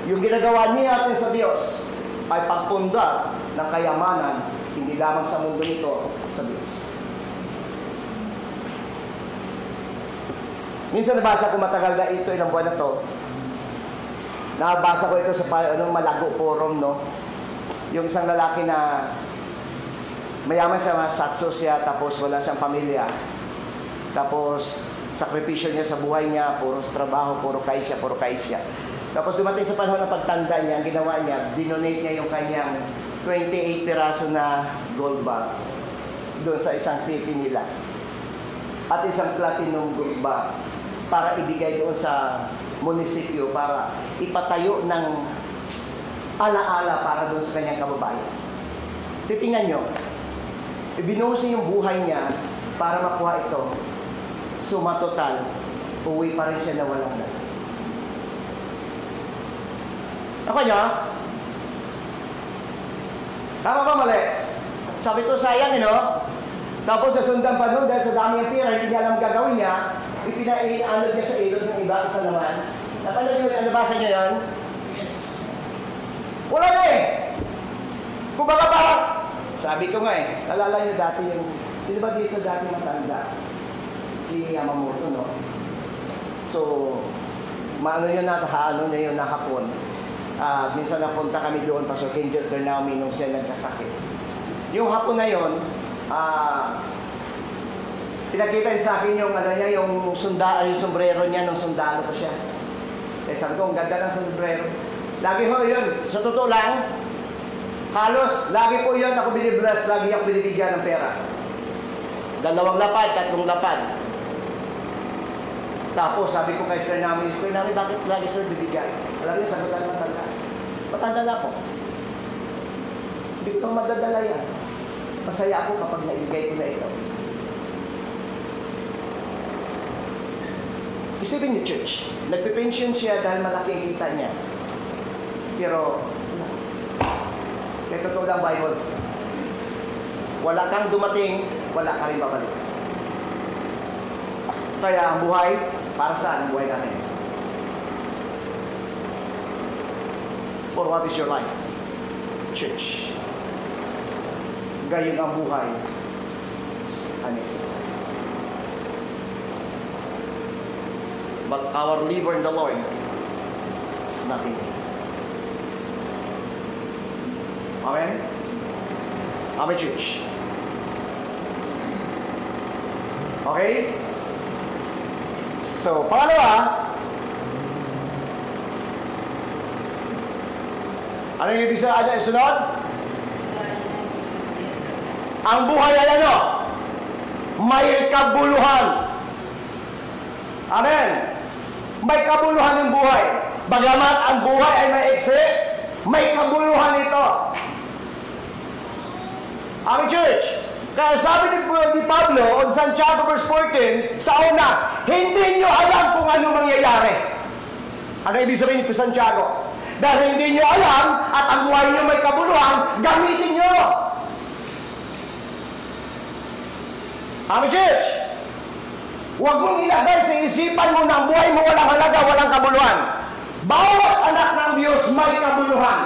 Yung ginagawa niya natin sa Diyos ay pagpundar ng kayamanan, hindi lamang sa mundo nito, sa Diyos. Minsan nabasa ko matagal na ito, ilang buwan na to. Nabasa ko ito sa Malago Forum, no? Yung isang lalaki na mayaman siya, sakso siya, tapos wala siyang pamilya. Tapos, sakripisyo niya sa buhay niya, puro trabaho, puro kaisya. Tapos dumating sa panahon ng pagtanda niya, ang ginawa niya, dinonate niya yung kanyang 28 piraso na gold bar doon sa isang city nila. At isang platinum gold bar para ibigay doon sa munisipyo para ipatayo ng alaala para doon sa kanyang kababayan. Titingnan nyo, ibinuhusin yung buhay niya para makuha ito. Suma total, uwi pa rin siya na walang dala. Ako niya, tama ba mali? Sabi ko sayang, Tapos sa sundan pa nun, dahil sa dami ng pira, hindi niya alam gagawin niya, ipinainanod niya sa ilog ng iba, isa naman. Napanood niyo, nabasa niyo yun? Yes. Wala na eh! Kung baka parang, sabi ko nga alala niyo dati yung, sino ba dito dati matanda? Si Yamamoto, no? So, maano yun haano niya yun na hapon. Minsan napunta kami doon, Pastor Angels Naomi, nung siya nagkasakit. Yung hapon na yun, pinakita niya sa akin yung, yung sombrero niya nung sundalo pa siya. Eh sabi ko, ang ganda ng sombrero. Lagi ho yun, sa totoo lang, halos, lagi po yun ako binibless, lagi ako binibigyan ng pera. 2 lapad, 3 lapad. Tapos sabi ko kay Sir Nami, bakit lagi Sir bibigyan? Alam niyo, sagutan ng matanda. Matanda na ako. Hindi ko itong madadala yan. Masaya ako kapag naibigay ko na ito. Isipin niyo, church, nagpe-pension siya dahil malaki ang kita niya. Pero, kaya totoo lang Bible, wala kang dumating, wala ka rin babalik. Kaya ang buhay, para saan ang buhay natin? For what is your life? Church. Gayon ang buhay. Anexo. but our labor in the Lord is nothing. Amen? Amen, church. Okay? So, pangalawa, ano yung ibig sabihin? Ano yung sunod? Ang buhay ay ano? May kabuluhan. Amen. May kabuluhan ng buhay. Bagamat ang buhay ay maiksi, may kabuluhan ito. Amen, church. Kaya sabi ni Pablo on Santiago verse 14, sa una, hindi nyo alam kung ano mangyayari. Ano ibig sabihin ni Santiago? Dahil hindi nyo alam at ang buhay nyo may kabuluhan, gamitin nyo. Amen, church. Huwag mong ilagay sa isipan mo na ang buhay mo walang halaga, walang kabuluhan. Bawat anak ng Diyos may kabuluhan.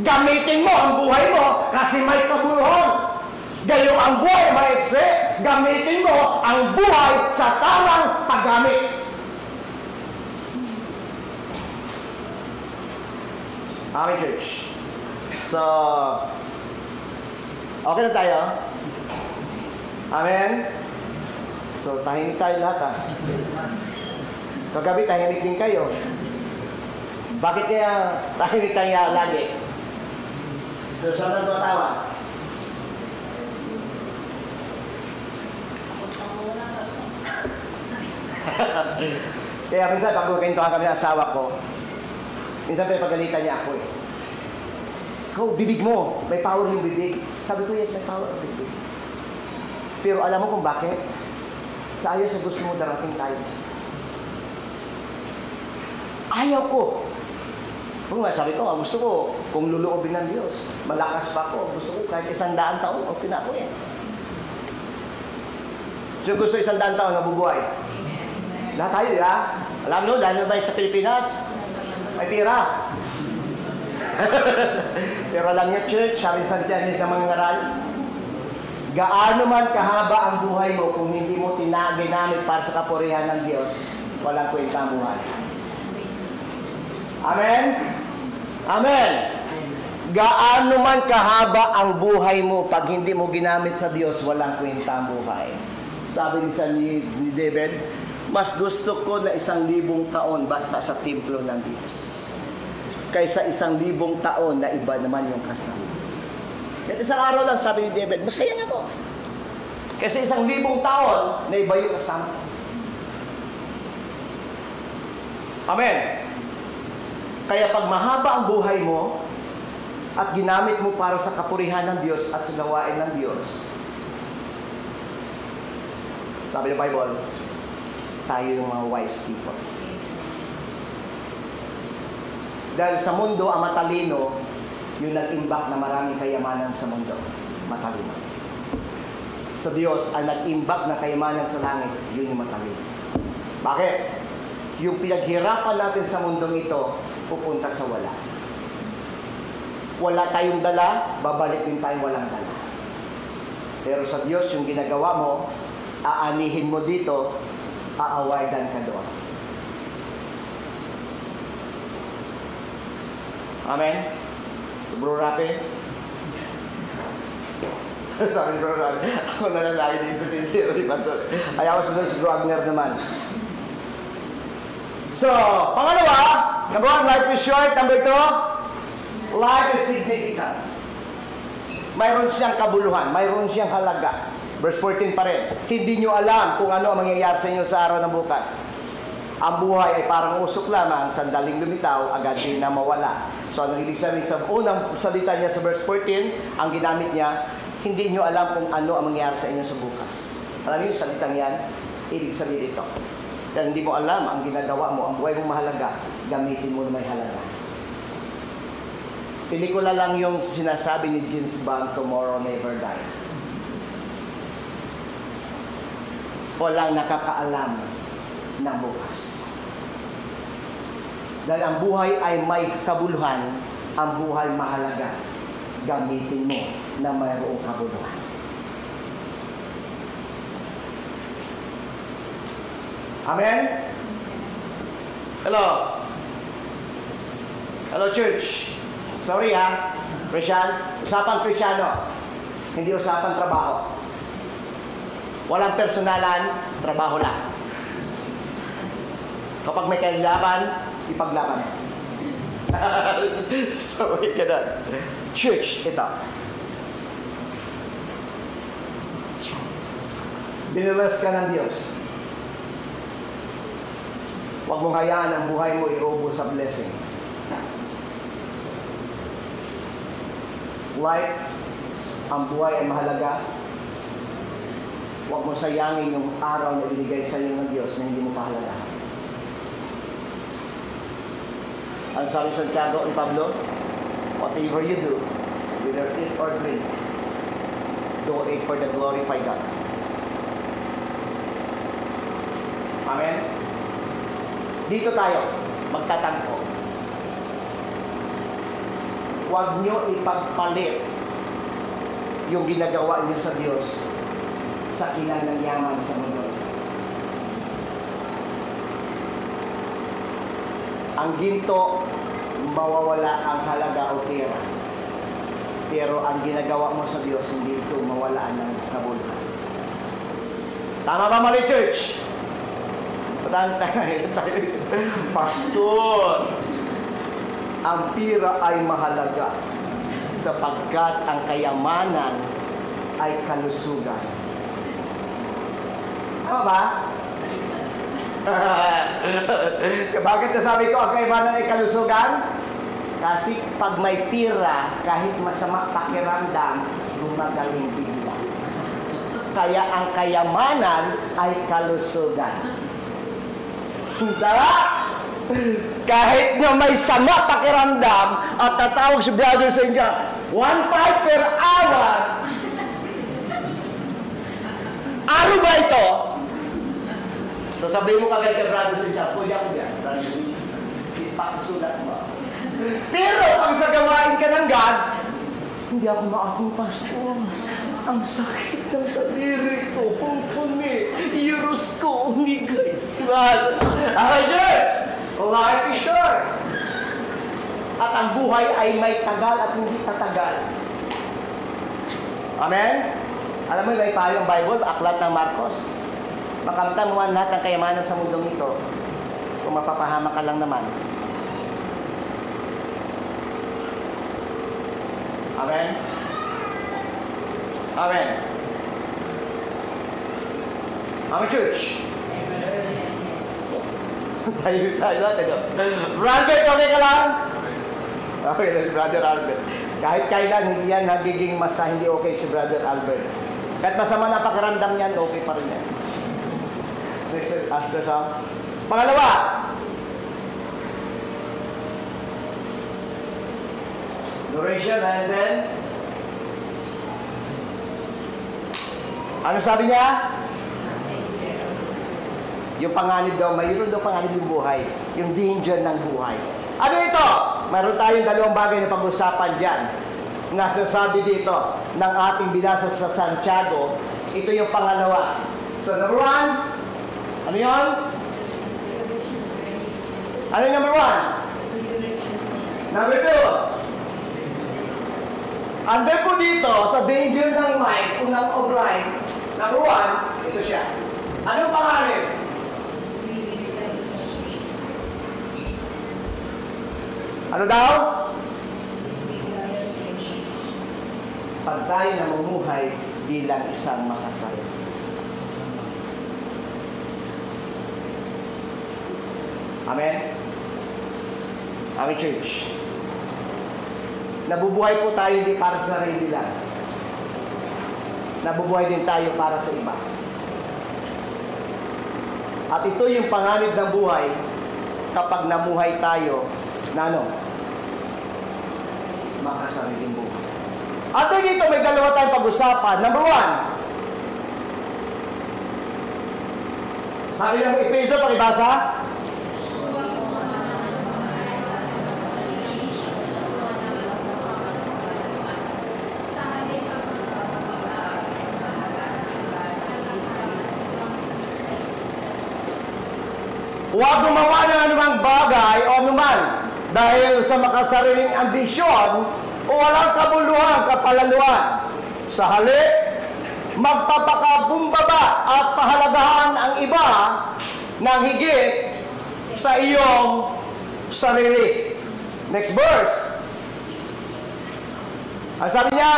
Gamitin mo ang buhay mo kasi may kabuluhan. Gayong ang buhay maiksi, gamitin mo ang buhay sa tamang paggamit. Amen, church. So, okay na tayo? Amen? So, tahimik tayo lahat, ha? So, gabi, tahimik din kayo. Bakit kaya tahimik tayo lagi? So, saan na tumatawa? Kaya minsan, pag kukintuhan kami ng asawa ko, minsan pinapagalitan niya ako eh. Ikaw, bibig mo. May power yung bibig. Sabi ko, yes, may power yung bibig. Pero alam mo kung bakit? Sa ayaw sa gusto mo darating tayo. Ayaw ko. Kung nga, sabi ko, gusto ko, kung luluobin ng Diyos, malakas pa ako. Gusto ko kahit 100 taon, okay na ako eh. So gusto 100 taon na bubuhay. Lahat tayo, ya? Alam nyo, dahil ba sa Pilipinas, may pira. Pero alam niyo, church, sabi sa Santiago na mga ngaral, gaano man kahaba ang buhay mo kung hindi mo ginamit para sa kapurihan ng Diyos, walang kwenta ang buhay. Amen? Amen. Gaano man kahaba ang buhay mo pag hindi mo ginamit sa Diyos, walang kwenta ang buhay. Sabi ni David, mas gusto ko na 1,000 taon basta sa templo ng Diyos kaysa 1,000 taon na iba naman yung kasama. At isang araw lang, sabi ni David, masaya nga ako. Kasi 1,000 taon na iba yung kasama. Amen. Kaya pag mahaba ang buhay mo at ginamit mo para sa kapurihan ng Diyos at sa gawain ng Diyos, sabi ng Bible, tayo yung mga wise people. Dahil sa mundo, ang matalino, yung nag-imbak na maraming kayamanan sa mundo. Matalino. Sa Diyos, ang nag-imbak na kayamanan sa langit, yun yung matalino. Bakit? Yung pinaghirapan natin sa mundong ito, pupunta sa wala. Wala tayong dala, babalik din tayong walang dala. Pero sa Diyos, yung ginagawa mo, aanihin mo dito, aawardan ka doon. Amen? So, Bro Rapi? Sabi Bro Rapi, ako nalalaki dito ni Pastor. Ayaw ko sunod si Bro Agner naman. So, pangalawa, number 1, life is short. Number 2, life is significant. Mayroon siyang kabuluhan, mayroon siyang halaga. Verse 14 pa rin. Hindi nyo alam kung ano ang mangyayari sa inyo sa araw ng bukas. Ang buhay ay parang usok lamang, sandaling lumitaw, agad din na mawala. So, anong ibig sabihin sa unang salita niya sa verse 14, ang ginamit niya, hindi nyo alam kung ano ang mangyayari sa inyo sa bukas. Alam niyo yung salitang yan, ibig sabihin ito. Dahil hindi mo alam ang ginagawa mo, ang buhay mong mahalaga, gamitin mo na may halaga. Pelikula lang yung sinasabi ni James Bond, Tomorrow Never Die. Walang nakakaalam ng bukas. Dahil ang buhay ay may kabuluhan, ang buhay mahalaga. Gamitin mo na mayroong kabuluhan. Amen? Hello. Hello, church. Sorry ha, Christian. Usapan Kristyano. Hindi usapan trabaho. Walang personalan, trabaho lang. Kapag may kailaban, ipaglaban. Sorry ka na. Church, ito. Binilas ka ng Diyos. Huwag mong hayaan ang buhay mo iubo sa blessing. Like, ang buhay ay mahalaga. Huwag mo sayangin yung araw na ibinigay sa iyo ng Diyos na hindi mo pahalaga. Ang sabi sa Santiago ni Pablo, whatever you do, whether eat or drink, do it for the glorify God. Amen? Dito tayo, magtatangko. Huwag nyo ipagpalit yung ginagawa nyo sa Diyos sa kinanang yaman sa mundo. Ang ginto, mawawala ang halaga o pera. Pero ang ginagawa mo sa Diyos, hindi ito mawala ng kabuluhan. Tama ba, mali, church? Pastor, ang pira ay mahalaga sapagkat ang kayamanan ay kalusugan. Tama ba? Bakit nasabi ko ang kayamanan ay kalusugan? Kasi pag may pira, kahit masama pakiramdam, gumagaling bigla. Kaya ang kayamanan ay kalusugan. Tara! Kahit na may sama pakiramdam at tatawag si brother sa inyo, 1.5 per hour. Ano ba ito? Sasabihin mo kagad kay brother sa inyo, kuya, brother sa inyo, ipakasulat mo. Pero pag sa gawain ka ng God, hindi ako maakong pastor. Ang sakit ng daliri ko, pungpuni, iurus ko, guys. Okay, church! Life is short. At ang buhay ay may tagal at hindi tatagal. Amen? Alam mo, may payo ang Bible, aklat ng Marcos. Makamtan mo lahat ng kayamanan sa mundong ito kung mapapahama ka lang naman. Amen? Amen. Amen, church. Tayo natin. Albert, okay ka lang? Okay, Brother Albert. Kahit kailan, hindi yan nagiging hindi okay si Brother Albert. Kahit masama na pakiramdam niyan, okay pa rin yan. Next, after song. Pangalawa. Duration, and then ano sabi niya? Yung panganib daw, mayroon daw panganib yung buhay. Yung danger ng buhay. Ano ito? Mayroon tayong dalawang bagay na pag-usapan dyan. Nasasabi dito ng ating binasa sa Santiago. Ito yung pangalawa. So, number one, ano yun? Ano yung number one? Number two, under po dito, sa danger ng life, unang of life, number one, ito siya. Anong pangalan? Ano daw? Pag tayo na mamumuhay bilang isang makasal. Amen? Amen, church. Nabubuhay po tayo hindi para sa sarili lang. Nabubuhay din tayo para sa iba. At ito yung panganib ng buhay kapag namuhay tayo na ano? Makasariling buhay. At dito may dalawa tayong pag-usapan. Number one, sabi ng Efeso, pakibasa. Huwag gumawa ng anumang bagay o anuman dahil sa makasariling ambisyon o walang kabuluhan, kapalaluan. Sa halip, magpapakabumbaba at pahalagahan ang iba ng higit sa iyong sarili. Next verse. Ang sabi niya,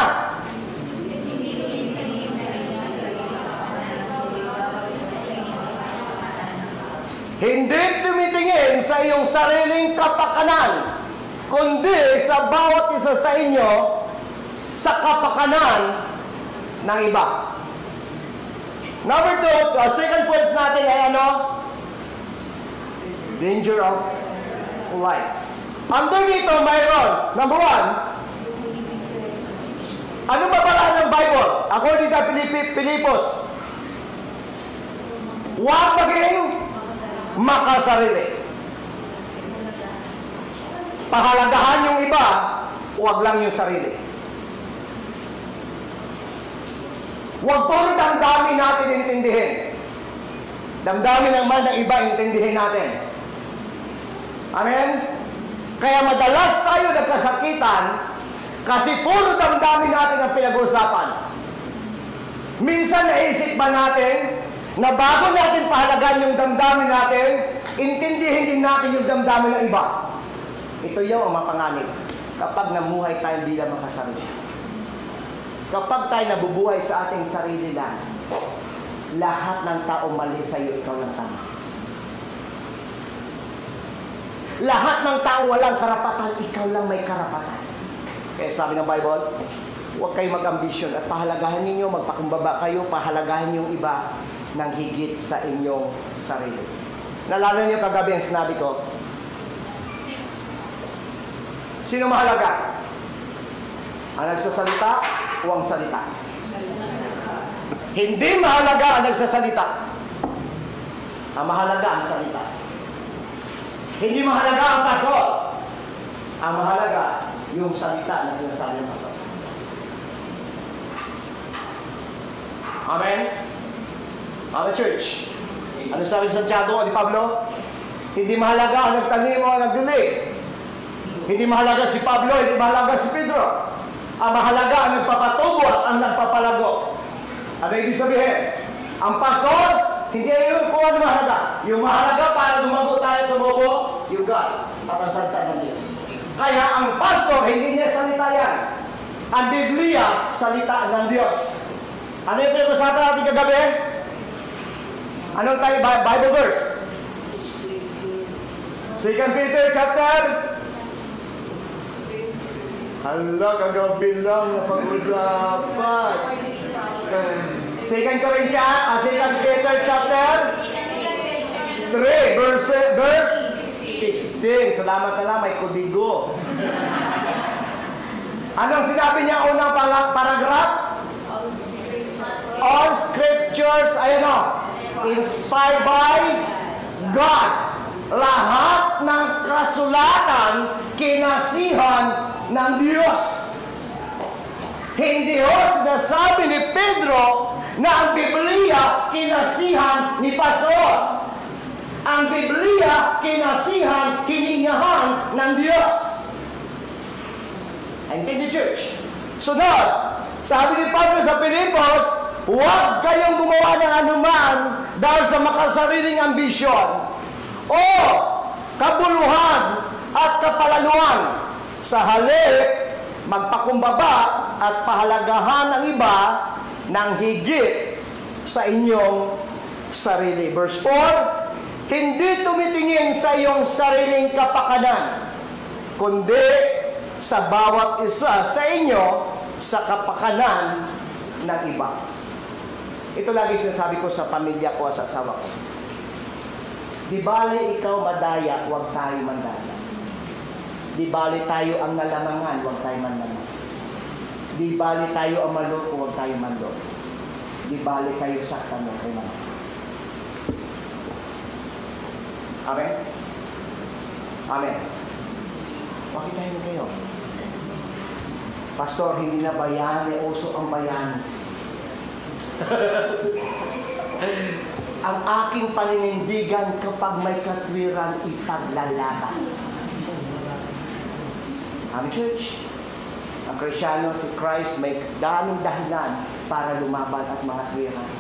hindi tumitingin sa iyong sariling kapakanan, kundi sa bawat isa sa inyo sa kapakanan ng iba. Number 2, second points natin ay ano? Danger of life. Under dito mayroon, number 1, ano ba pala ng Bible? According to Pilipos, huwag maging makasarili. Pahalagahan yung iba, huwag lang yung sarili. Huwag puro damdamin natin intindihin. Damdamin naman ng iba intindihin natin. Amen? Kaya madalas tayo nagkasakitan kasi puro damdamin natin ang pinag-uusapan. Minsan naisip ba natin na bago natin pahalagahan yung damdamin natin, intindihin din natin yung damdamin ng iba. Ito yung mapanganib kapag namuhay tayo bilang makasarili. Kapag tayo nabubuhay sa ating sarili lang, lahat ng tao mali sa iyo, ikaw lang tama. Lahat ng tao walang karapatan, ikaw lang may karapatan. Kaya sabi ng Bible, huwag kayo mag-ambisyon at pahalagahan ninyo, magpakumbaba kayo, pahalagahan yung iba ng higit sa inyong sarili. Nalala niyo kagabi ang sinabi ko, sino mahalaga? Ang nagsasalita o ang salita? Hindi mahalaga ang nagsasalita. Ang mahalaga ang salita. Hindi mahalaga ang pastor. Ang mahalaga yung salita na sinasabi ng pastor. Amen? Amen, church. Ano sabi ni Santiago, ni Pablo? Hindi mahalaga ang nagtanim o ang nagdilig. Hindi mahalaga si Pablo, hindi mahalaga si Pedro. Ang mahalaga ang nagpapatubo at ang nagpapalago. Ano ibig sabihin? Ang pastor, hindi yung kung ano mahalaga. Yung mahalaga para dumago tayo, tumubo, yung God at ang salita ng Diyos. Kaya ang pastor, hindi niya salita yan. Ang Biblia, salita ng Diyos. Ano yung pinag-usapan natin kagabi? Anong tayo Bible verse? 2 Peter chapter. Hala, kagabi lang na pag-usapan. 2 Peter chapter 3, verse 16. Salamat na lang, may kudigo. Anong sinabi niya unang paragraph? All scriptures, ayan o, inspired by God. Lahat ng kasulatan, kinasihan ng Diyos. Hindi ho sinasabi ni Pedro na ang Biblia kinasihan ni Pastor. Ang Biblia kinasihan, hiningahan ng Diyos. And in the church. Sunod, sabi ni Pablo sa Pilipos, huwag kayong gumawa ng anuman dahil sa makasariling ambisyon o kabuluhan at kapalaluan. Sa halip, magpakumbaba at pahalagahan ng iba ng higit sa inyong sarili. Verse 4, hindi tumitingin sa iyong sariling kapakanan, kundi sa bawat isa sa inyo sa kapakanan ng iba. Ito lagi sinasabi ko sa pamilya ko, sa asawa ko. Di bali ikaw madaya, huwag tayo mandaya. Di bali tayo ang nalamangan, huwag tayo manlaman. Di bali tayo ang maloko, huwag tayo manloko. Di bali kayo saktan, huwag tayo manloko. Amen? Amen. Bakit tayo kayo? Pastor, hindi na bayan, uso ang bayan. ang aking paninindigan kapag may katwiran ipaglalaban. Amen, church. Ang Kristyano, si Christ, may daming dahilan para lumaban at mga katwiran.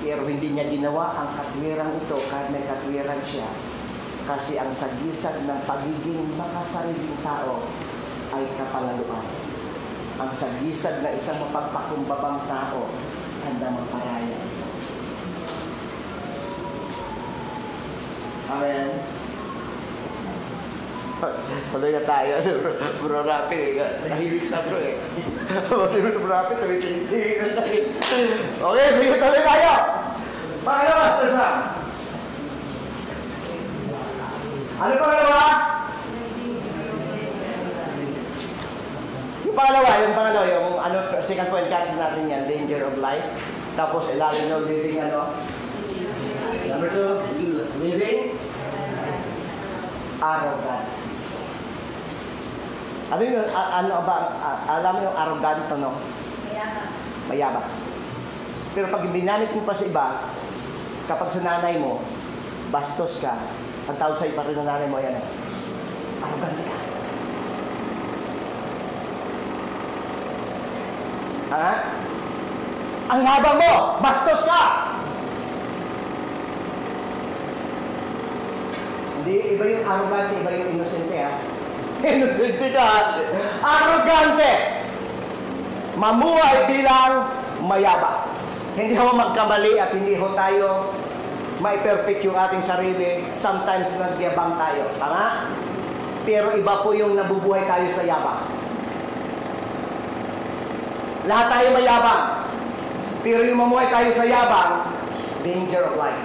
Pero hindi niya ginawa ang katwiran ito kahit may katwiran siya. Kasi ang sagisag ng pagiging makasariling tao ay kapalaluan. Ang sagisag na isang mapagpakumbabang tao, handang magparaya. Amen. Tuloy na tayo. Bro Rapi, nahibig na bro eh. Bro Rapi, tuloy-tuloy na tayo. Okay, tuloy tayo. Pangalawa, Master Sam. Ano pangalawa? Yung pangalawa, yung ano, second point catch natin yan, danger of life. Tapos ilalim ng living ano? Number 2, living arrogant. Ano yung, ano ba, alam mo yung arrogant, ano? Mayabang. Pero pag binamit mo pa sa iba, kapag sa nanay mo, bastos ka, ang tawag sa'yo pa rin ng nanay mo, yan eh. Arrogant ka. Ha? Ang yabang mo, bastos ka! Hindi, iba yung arrogante, iba yung inosente, ha? Inosente ka, arrogante! Mamuhay bilang mayabang. Hindi ho magkamali at hindi ho tayo mai-perfect yung ating sarili. Sometimes nagyabang tayo. Tama? Pero iba po yung nabubuhay tayo sa yabang. Lahat tayo mayabang. Pero yung mamuhay tayo sa yabang, danger of life.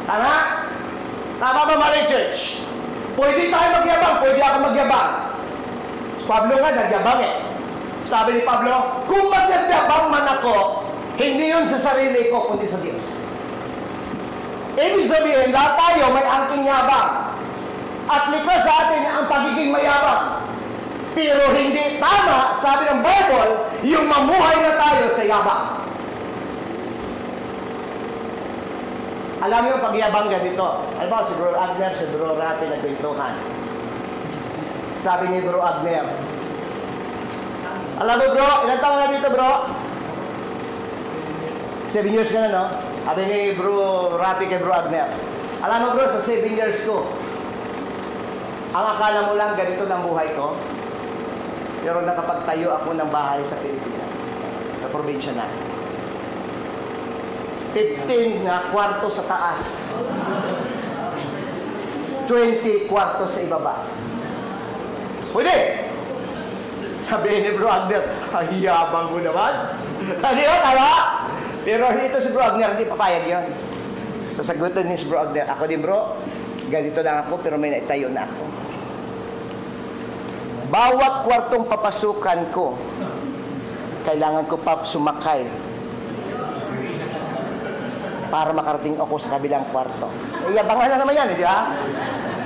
Tama? Tama ba, Mali Church? Pwede tayo magyabang, pwede ako magyabang. Pablo nga, nagyabang eh. Sabi ni Pablo, kung magyabang man ako, hindi yun sa sarili ko, kundi sa Diyos. Ibig sabihin, lahat tayo may angking yabang. At likha sa atin ang pagiging mayabang. Pero hindi tama, sabi ng Bible, yung mamuhay na tayo sa yabang. Alam mo yung pagyabang ganito. Alam mo, si Bro Agner, si Bro Rapi nagpintuhan. Sabi ni Bro Agner, alam mo bro, ilan taon na dito bro? 7 years ka na, no? Sabi ni Bro Rapi kay Bro Agner, alam mo bro, sa 7 years ko, ang akala mo lang ganito ng buhay ko, pero nakapagtayo ako ng bahay sa Pilipinas, sa probinsya na. 15 na kwarto sa taas. 20 kwarto sa ibaba. Pwede! Sabi ni Bro Agner, hayabang mo naman. Ano yun, tama? Pero ito si Bro Agner, hindi papayag yun. Sasagutin ni si Bro Agner, ako din bro, ganito lang ako, pero may naitayo na ako. Bawat kwartong papasukan ko, kailangan ko pa sumakay para makarating ako sa kabilang kwarto. Iyabangan na naman yan, di ba?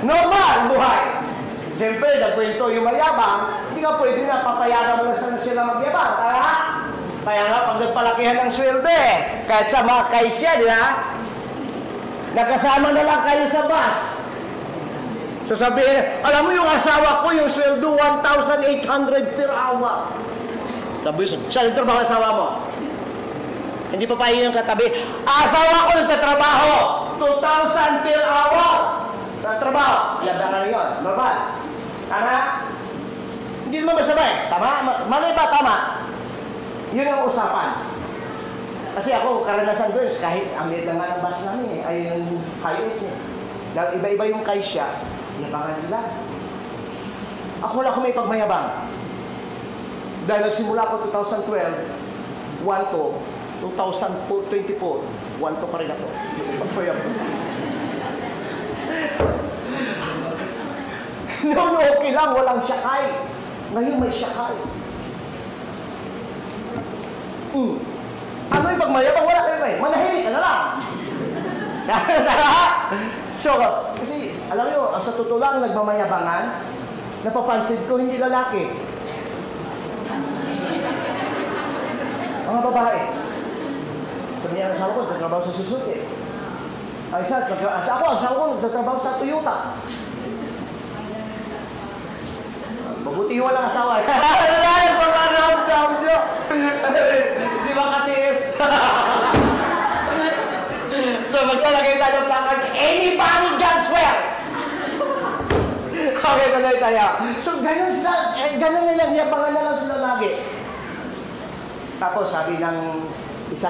Normal buhay. Siyempre, nagkwento yung mayabang, hindi ka pwede na papayagan mo na sila magyabang. Kaya nga, pag nagpalakihan ng sweldo eh, kahit sa mga kaisya, di ba? Nakasama na lang kayo sa bus. Sasabihin, alam mo yung asawa ko, yung sweldo 1,800 per hour. Sabi, saan yung trabaho asawa mo? Hindi pa payo yung katabi. Asawa ko nagtatrabaho, 2,000 per hour. Sa trabaho, labangan yun, normal. Tama? Hindi naman masama eh. Tama? Mali ba? Tama? Yun ang usapan. Kasi ako, karanasan ko yun, kahit ang liit lang nga ng bus namin eh, ay yung highways eh. Dahil iba-iba yung kaisya, labangan sila. Ako wala akong may pagmayabang. Dahil nagsimula ako 2012, 1 to 2024, 1 to pa rin ako. Pagmayabang. Noon okay lang, walang syakay. Ngayon may syakay. Ano yung pagmayabang? Wala kayo may. Manahimik ka na lang. So, kasi, alam nyo, sa totoo lang, nagmamayabangan, napapansin ko, hindi lalaki. Mga babae. Sa Sabi niya, asawa ko, nagtatrabaho sa Suzuki. Ang isa, asawa ko, nagtatrabaho sa Toyota. Mabuti yung walang asawa. Ano pang nyo? Di ba katiis? So, maglalagay tayo ng plakad, anybody can swear! Okay, tuloy tayo. So, ganun sila, ganun na lang, yabangan na lang sila lagi. Tapos, sabi ng isa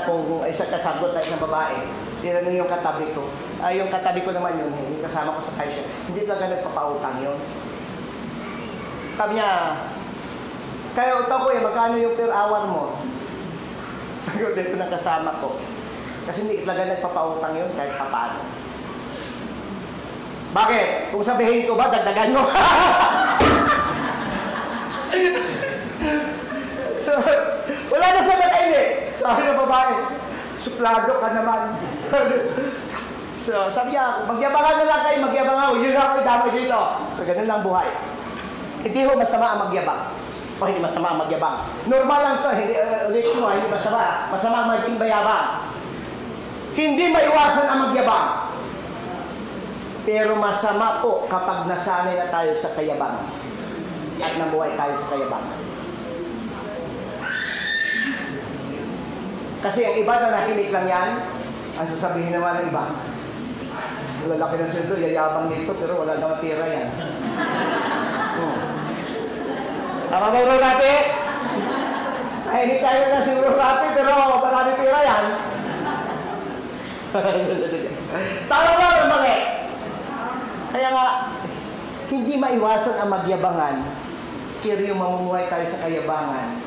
kasagot na isang babae, tinanong yung katabi ko. Yung katabi ko naman yun, yung kasama ko sa kaisya. Hindi talaga nagpapautang yun. Sabi niya, kaya utang ko magkano yung per hour mo? Sagot dito ng kasama ko. Kasi hindi talaga nagpapautang yun kahit paano. Bakit? Kung sabihin ko ba, dagdagan mo? So, wala na sa nakaili. Sabi ng babae, suplado ka naman. So, sabi niya, magyabangan na lang kayo, magyabangan. Yun ako idamay dito. So, ganun lang buhay. Hindi ho masama ang magyabang. O hindi masama ang magyabang. Normal lang to, hindi, ulit mo, hindi masama. Masama ang maging bayabang. Hindi maiwasan ang magyabang. Pero masama po kapag nasanay na tayo sa kayabangan. At nabuhay tayo sa kayabangan. Kasi ang iba na nakinig lang yan, ang sasabihin naman ng iba, lalaki ng sweldo, yayabang nito, pero wala naman tira yan. Tama ba yung Rapi? Ay, hindi tayo na si Rapi, pero marami pira yan. Tama ba yung mali? Kaya nga, hindi maiwasan ang magyabangan, pero yung mamumuhay tayo sa kayabangan,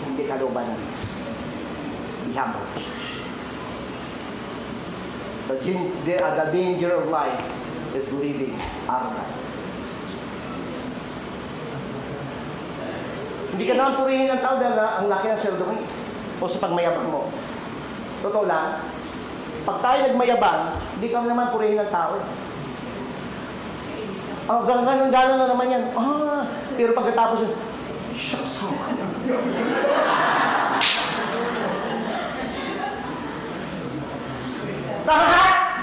hindi kaluban. Be humble. The danger of life is living arrogant. Hindi ka naman purihin ng tao dahil ang laki ng sweldo mo o sa pagmayabang mo. Totoo lang, pag tayo nagmayabang, hindi ka naman purihin ng tao. Gano'n na naman yan. Pero pagkatapos yun, shucks, lahat!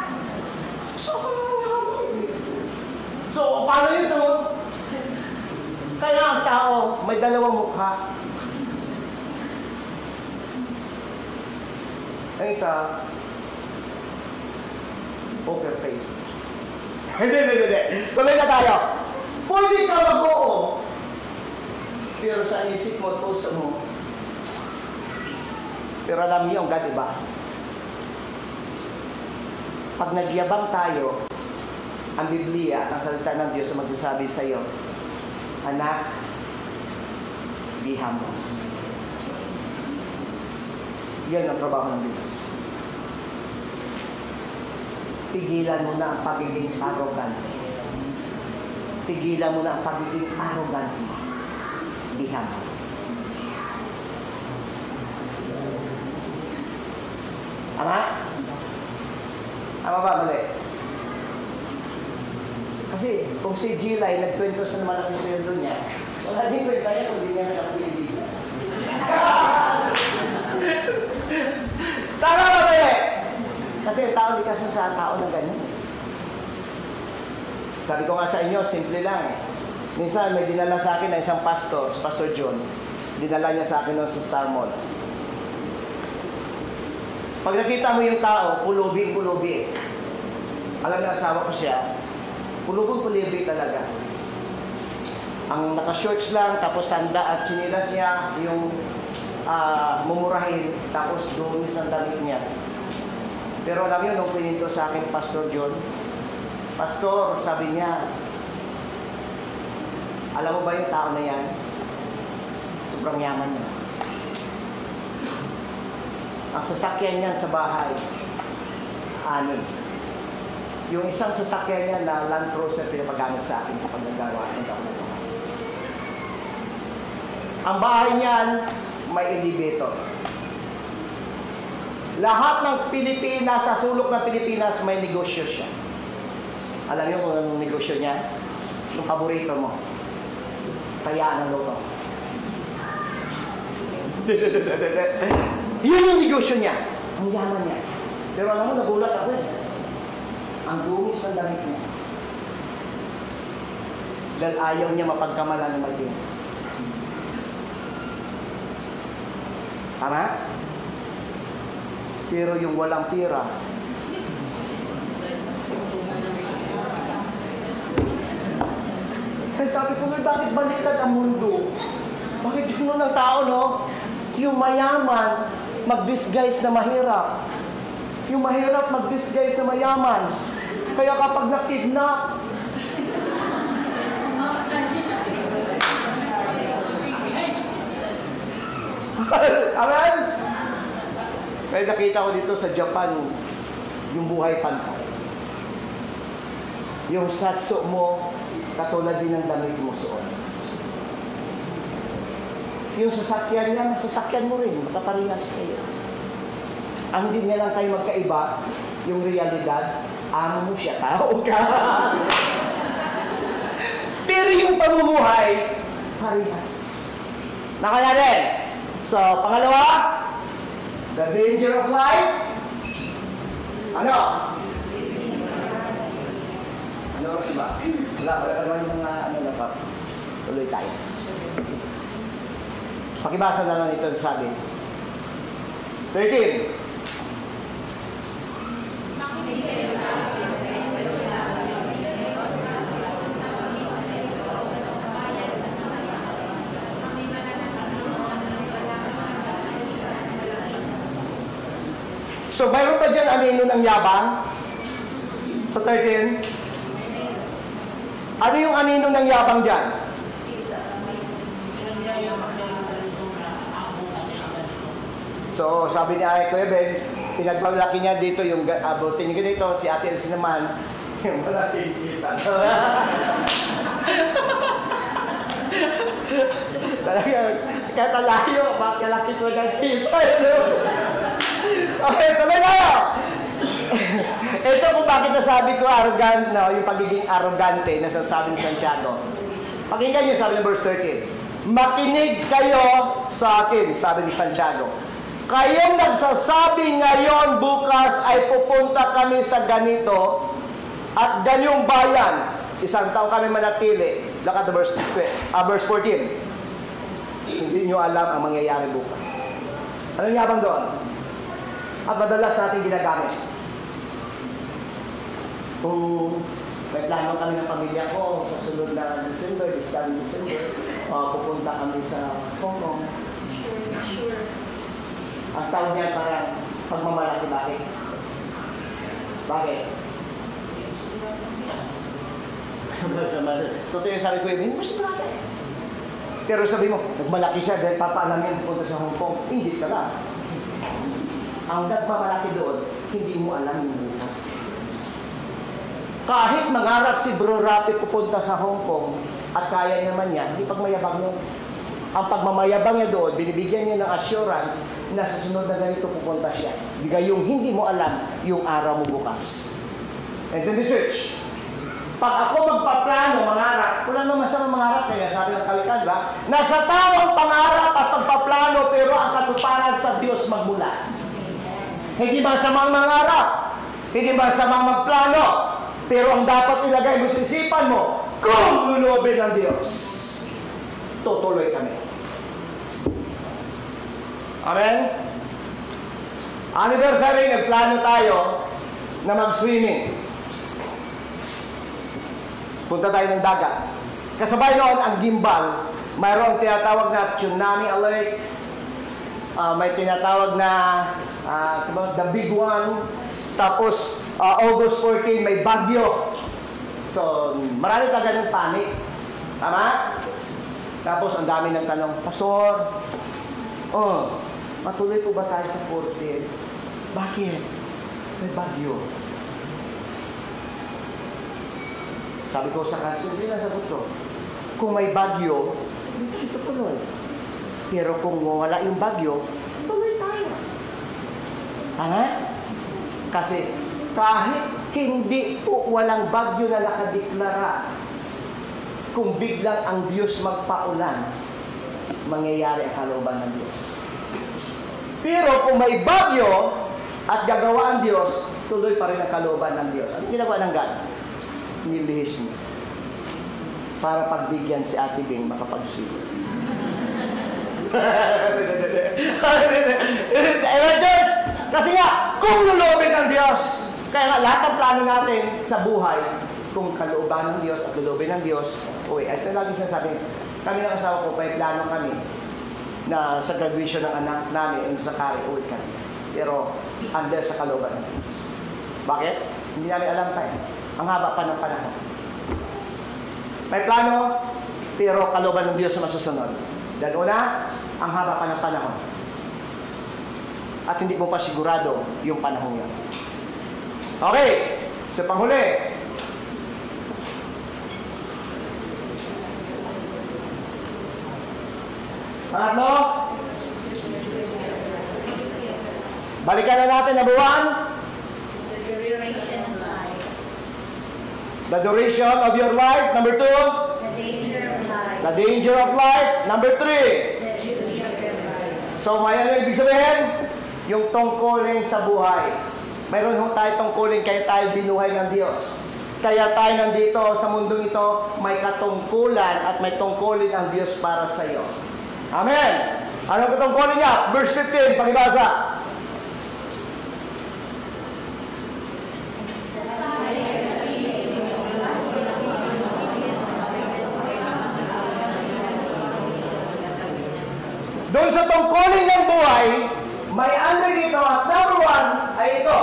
So, paano yun ito? Kaya ang tao, may dalawang mukha. Ang isa, poker face. Hindi. Tuloy na tayo. Pwede ka mag-oo, pero sa isip mo, puso mo. Pero alam niyo ang God, diba? Pag nagyabang tayo, ang Biblia, ang salita ng Diyos na magsasabi sa iyo, anak, be humble. Yan ang trabaho ng Diyos. Tigilan mo na ang pagiging arrogant. Tigilan mo na ang pagiging arrogant. Be humble. Ama? Ama ba, mali? Kasi kung si Gilay nagkwento sa naman ang sweldo niya, wala din kwenta niya kung di niya nakapilibigan. Tama ba, mali? Kasi ang tao, di kasi sa tao ng ganyan. Sabi ko nga sa inyo, simple lang eh. Minsan may dinala sa akin na isang pastor, si Pastor John. Dinala niya sa akin noon sa Star Mall. Pag nakita mo yung tao, pulubi eh. Alam na asawa ko siya, pulubi talaga. Ang naka-shorts lang, tapos sanda at chinilas niya, yung mumurahin, tapos doon isang damit niya. Pero alam niyo, nung pininto sa akin, Pastor John, Pastor, sabi niya, alam mo ba yung tao na yan? Sobrang yaman niya. Ang sasakyan niya sa bahay, 6. Yung isang sasakyan niya na Land Cruiser pinapagamit sa akin kapag nagagawa ng taon. Ang bahay niyan, may elevator. Lahat ng Pilipinas, sa sulok ng Pilipinas, may negosyo siya. Alam niyo kung anong negosyo niya? Yung paborito mo. Kaya ng luto. Yun yung negosyo niya. Ang yaman niya. Pero alam mo, nagulat ako eh. Ang dungis ng damit niya. Dahil ayaw niya mapagkamalan ng maging. Tama? Pero yung walang pira, kaya sabi ko, bakit baliktad ang mundo? Bakit yun ng tao, no? Yung mayaman, mag-disguise na mahirap. Yung mahirap, mag-disguise na mayaman. Kaya kapag na-kidnap, amen? Kaya nakita ko dito sa Japan, yung buhay pantay. Yung satso mo, katulad din ng damit mo suot. Yung sasakyan niya, sasakyan mo rin, makaparehas kayo. Ang hindi niya lang kayo magkaiba, yung realidad, amo mo siya, tao ka. Pero yung pamumuhay, parehas. Nakala rin. So, pangalawa, the danger of life. Ano? Ano oras ba? Wala naman yung mga ano na pa. Tuloy tayo. Pakibasa na lang ito sabi. 13. So, mayroon pa dyan anino ng yabang? Sa 13? Ano yung anino ng yabang dyan? So, sabi ni Kuya Ben, pinagpalaki niya dito yung abutin niya dito, si Ate Elsie naman, yung malaking kita. Talagang, kahit alayo, makalaki siya ng kita. Okay, tuloy na! Ito kung bakit nasabi ko arrogant, no, yung pagiging arrogante na sasabi ni Santiago. Pakinggan niyo, sabi ng verse 13. Makinig kayo sa akin, sabi ni Santiago. Kayong nagsasabi ngayon, bukas ay pupunta kami sa ganito at ganyong bayan. Isang taon kami manatili. Look at the verse 14. Hindi nyo alam ang mangyayari bukas. Anong yabang doon? At madalas natin ginagamit. Kung may plano kami ng pamilya ko sa sunod na December, this coming December, pupunta kami sa Hong Kong. Ang tawag niya parang pagmamalaki. Bakit? Bakit? Totoo yung sabi ko yun, hindi mo siya malaki. Pero sabi mo, nagmalaki siya dahil papaalamin punta sa Hong Kong. Hindi ka lang. Ang nagmamalaki doon, hindi mo alam yung bukas. Kahit mangarap si Bro Rapi pupunta sa Hong Kong at kaya naman niya, hindi pagmayabang yun. Ang pagmamayabang niya doon, binibigyan niya ng assurance na sa sunod na ganito pupunta siya. Gayong hindi mo alam yung araw mo bukas. And then the church, pag ako magpaplano, mangarap, wala naman masamang mangarap, kaya sabi ng Kalikan, ba? Nasa tawang pangarap at pagpaplano, pero ang katuparan sa Diyos magmula. Hindi masamang mangarap, hindi masamang magplano, pero ang dapat ilagay mo sa isipan mo, kung lulubin ng Diyos, tutuloy kami. Amen? Anniversary, nagplano tayo na mag-swimming. Punta tayo ng dagat. Kasabay noon ang gimbal, mayroong tinatawag na tsunami alert, may tinatawag na the big one, tapos August 14 may bagyo. So, marami ka ganun panic. Tama? Tapos ang dami ng tanong, Pastor, matuloy po ba tayo sa 14? Bakit? May bagyo. Sabi ko sa kansil, hindi lang sagot ko. Kung may bagyo, ito tuloy. Pero kung wala yung bagyo, tuloy tayo. Tama? Kasi kahit hindi po walang bagyo na nakadeklara, kung biglang ang Diyos magpaulan, mangyayari ang kalooban ng Diyos. Pero kung may bagyo at gagawa ang Diyos, tuloy pa rin ang kalooban ng Diyos. Ang ginagawa ng God? Nilihis niya. Para pagbigyan si Ate Bing makapagsigo. Kasi nga, kung lulobin ng Diyos, kaya nga lahat ng plano natin sa buhay, kung kalooban ng Diyos at lulobin ng Diyos, ito lagi sinasabi, kami ng asawa ko, may plano kami na sa graduation ng anak namin sa Kari, uwi kami. Pero, under sa kalooban ng Diyos. Bakit? Hindi namin alam tayo. Ang haba pa ng panahon. May plano, pero kalooban ng Diyos sa masusunod. Dahil una, ang haba pa ng panahon. At hindi mo pa sigurado yung panahon yan. Okay, sa panghuli. Pangatlo, balikan na natin, number 1. The duration of your life. Number 2. The danger of life. Number 3. So, may ano ibig sabihin? Yung tungkulin sa buhay. Mayroon ho tayo tungkulin, kaya tayo binuhay ng Diyos. Kaya tayo nandito sa mundong ito, may katungkulan at may tungkulin ang Diyos para sa iyo. Amen! Anong katungkulin niya? Verse 15, pakibasa. Doon sa tungkulin ng buhay, may under dito at number 1 ay ito.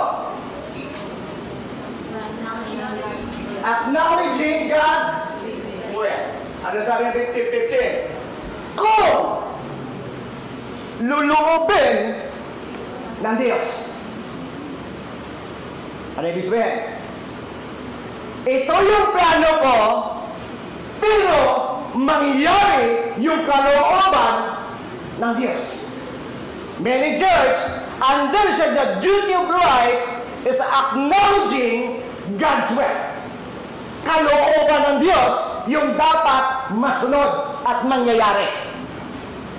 Acknowledging God's will. Ano sabi ng 15:15? Kung luluubin ng Diyos. Ano ibig sabihin? Ito yung plano ko, pero mangyayari yung kalooban ng Diyos. Many church, under the duty of life is acknowledging God's will. Kalooban ng Diyos, yung dapat masunod at mangyayari.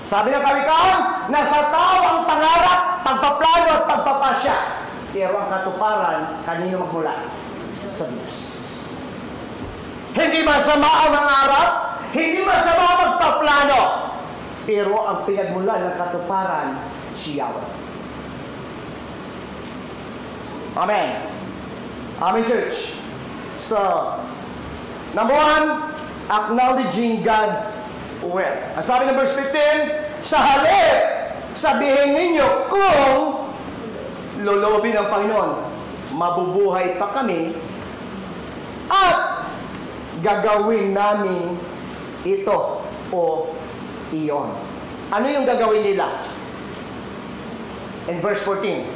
Sabi ng kawikaan, nasa tao ang pangarap, pagpaplano at pagpapasya. Pero ang katuparan, kanino magmula? Sa Diyos. Hindi masama ang mangarap, hindi masama magpaplano. Pero ang pinagmula ng katuparan, si Yahweh. Amen. Amen, church. So, number 1, acknowledging God's will. Ang sabi ng verse 15, sa halip, sabihin ninyo kung lulobin ng Panginoon, mabubuhay pa kami at gagawin namin ito o iyon. Ano yung gagawin nila? In verse 14,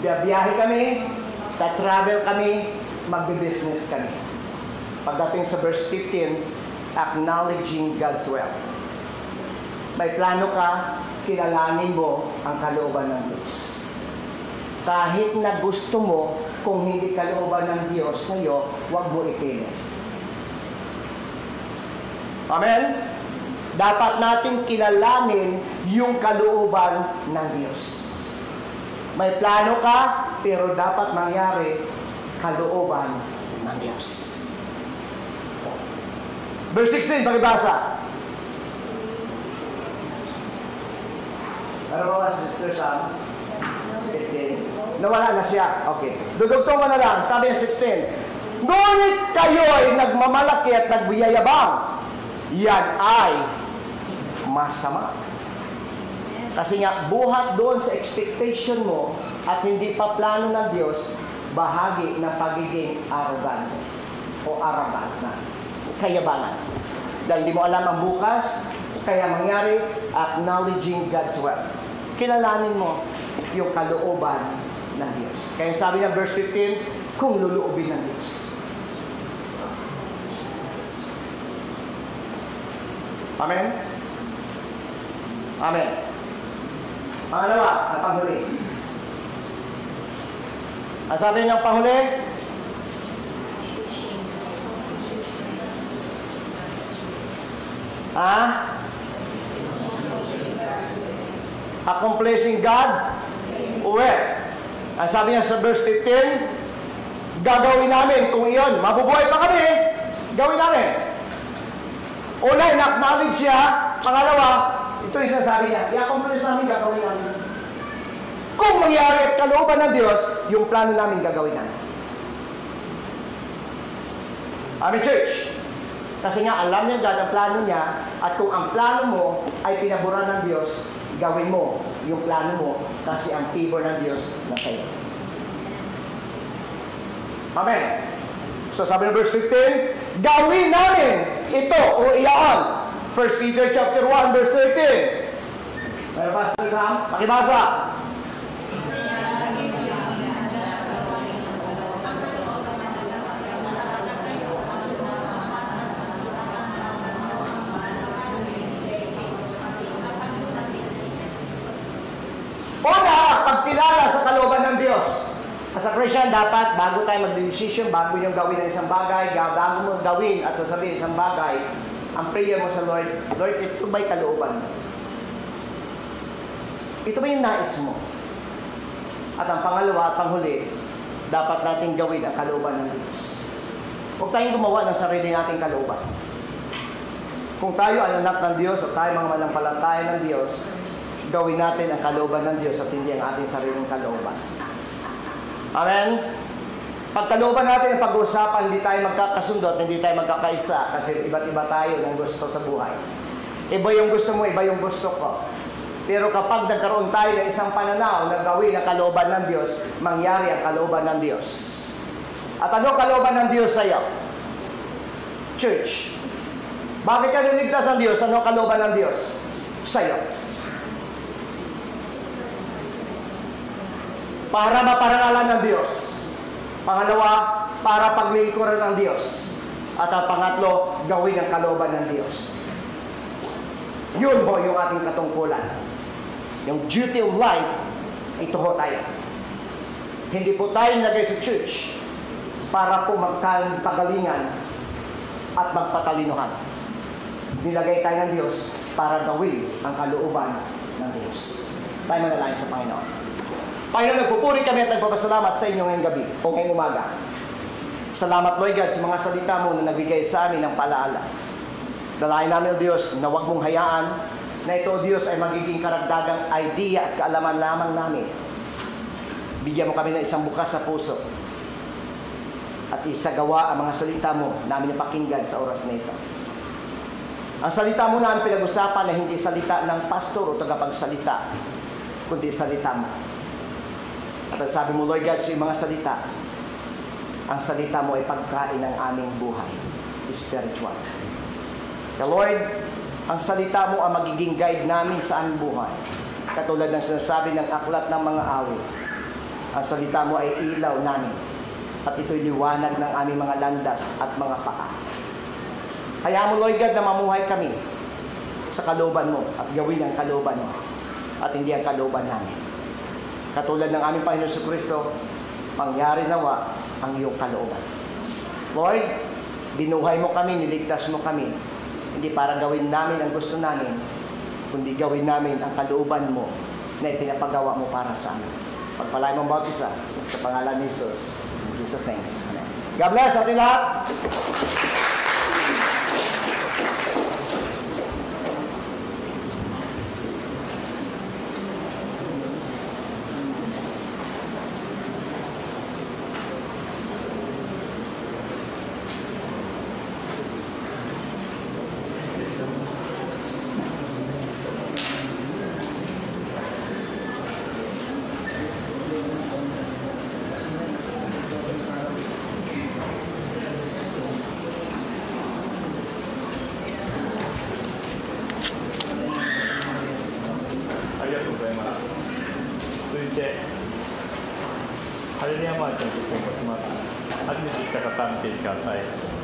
biyahe kami, travel kami, magbe-business kami. Pagdating sa verse 15, acknowledging God's will. May plano ka, kilalanin mo ang kalooban ng Diyos. Kahit na gusto mo, kung hindi kalooban ng Diyos sa'yo, huwag mo ipilit. Amen? Dapat natin kilalanin yung kalooban ng Diyos. May plano ka, pero dapat mangyari kalooban ng Diyos. Verse 16, pakibasa. Ano ba Sister Sam? 15. Nawala na siya. Okay. Dudugtong mo na lang. Sabi ng 16. Ngunit kayo'y nagmamalaki at nagbiyayabang. Yan ay masama. Kasi nga, buhat doon sa expectation mo at hindi pa plano ng Diyos, bahagi ng pagiging arrogant o arrogant na. Kayabangan. Dahil hindi mo alam ang bukas, kaya mangyari, acknowledging God's will. Kilalanin mo yung kalooban ng Diyos. Kaya sabi ng verse 15, kung luluubin ng Diyos. Amen? Amen. Pangalawa, na panghuli. Ang sabi niyang panghuli, Accomplishing God's will. Ang sabi niya sa verse 15, gagawin namin kung iyon. Mabubuhay pa kami, gawin namin. Una, in-acknowledge siya. Pangalawa, ito yung sinasabi niya, i-accomplish namin, gagawin namin. Kung mangyari at kalooban ng Diyos, yung plano namin gagawin namin. Amen, church. Kasi nga, alam niya God ang plano niya, at kung ang plano mo ay pinaburan ng Diyos, gawin mo yung plano mo kasi ang favor ng Diyos na sa'yo. Amen. So sabi ng verse 15, gawin namin ito o iyan. 1 Peter chapter 1 verse 13. Meron ba sa Sam? Pakibasa. Una, pagkilala sa kalooban ng Diyos. As a Christian, dapat bago tayo mag-decision, bago yung gawin ng isang bagay, bago mo gawin at sasabihin isang bagay, ang prayer mo sa Lord, Lord, ito ba'y kalooban mo? Ito ba yung nais mo? At ang pangalawa at panghuli, dapat natin gawin ang kalooban ng Diyos. Huwag tayong gumawa ng sarili nating kalooban. Kung tayo ay anak ng Diyos at tayo mga manampalataya ng Diyos, gawin natin ang kalooban ng Diyos at hindi ang ating sariling kalooban. Amen? Pag kalooban natin ang pag-uusapan, hindi tayo magkakasundo at hindi tayo magkakaisa kasi iba't iba tayo ng gusto sa buhay. Iba yung gusto mo, iba yung gusto ko. Pero kapag nagkaroon tayo ng isang pananaw na gawin ang kalooban ng Diyos, mangyari ang kalooban ng Diyos. At ano kalooban ng Diyos sa'yo? Church. Bakit ka niligtas ng Diyos? Ano kalooban ng Diyos sa'yo? Para maparangalan ng Diyos. Pangalawa, para paglingkuran ng Diyos. At ang pangatlo, gawin ang kalooban ng Diyos. Yun ho yung ating katungkulan. Yung duty of life, ito ho tayo. Hindi po tayo nagay sa church para po magpagalingan at magpatalinuhan. Nilagay tayo ng Diyos para gawin ang kalooban ng Diyos. Tayo manalangin sa Panginoon. Panginoon, nagpupuri kami at nagpapasalamat sa inyo ngayong gabi o ngayong umaga. Salamat, Lord God, sa mga salita mo na nagbigay sa amin ng palaala. Dalayan namin, O Diyos, na huwag mong hayaan na ito, O Diyos, ay magiging karagdagang idea at kaalaman lamang namin. Bigyan mo kami ng isang bukas na puso at isagawa ang mga salita mo namin napakinggan sa oras na ito. Ang salita mo na ang pinag-usapan na hindi salita ng pastor o tagapagsalita, kundi salita mo. At sabi mo, Lord God, sa mga salita, ang salita mo ay pagkain ng aming buhay, spiritual. Kaya Lord, ang salita mo ang magiging guide namin sa aming buhay. Katulad ng sinasabi ng aklat ng mga awit, ang salita mo ay ilaw namin at ito'y liwanag ng aming mga landas at mga paa. Hayaan mo, Lord God, na mamuhay kami sa kalooban mo at gawin ang kalooban mo at hindi ang kalooban namin. Katulad ng aming Panginoon sa Kristo, pangyari nawa ang iyong kalooban. Lord, binuhay mo kami, niligtas mo kami, hindi para gawin namin ang gusto namin, kundi gawin namin ang kalooban mo na ipinapagawa mo para sa amin. Pagpalain mong bawat isa sa pangalan ni Jesus. In Jesus' name. Amen. God bless ating lahat.ハレルヤマーチの曲を持ちます。初めて来た方見てください。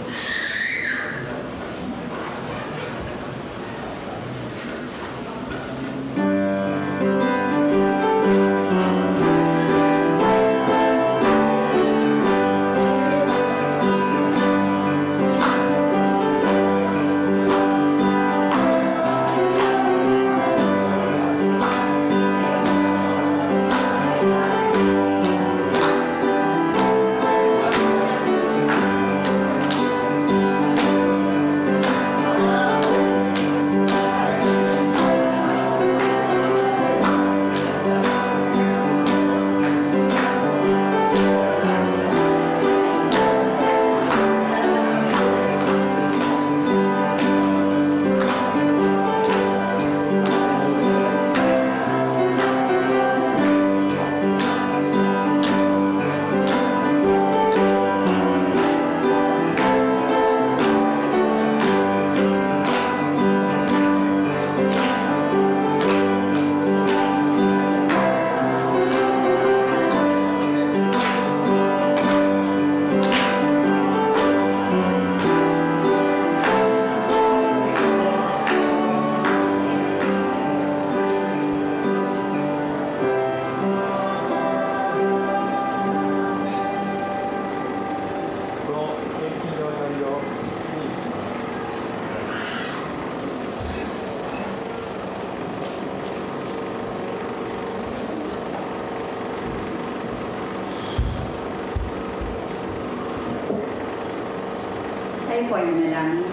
Tayo po ay manalangin.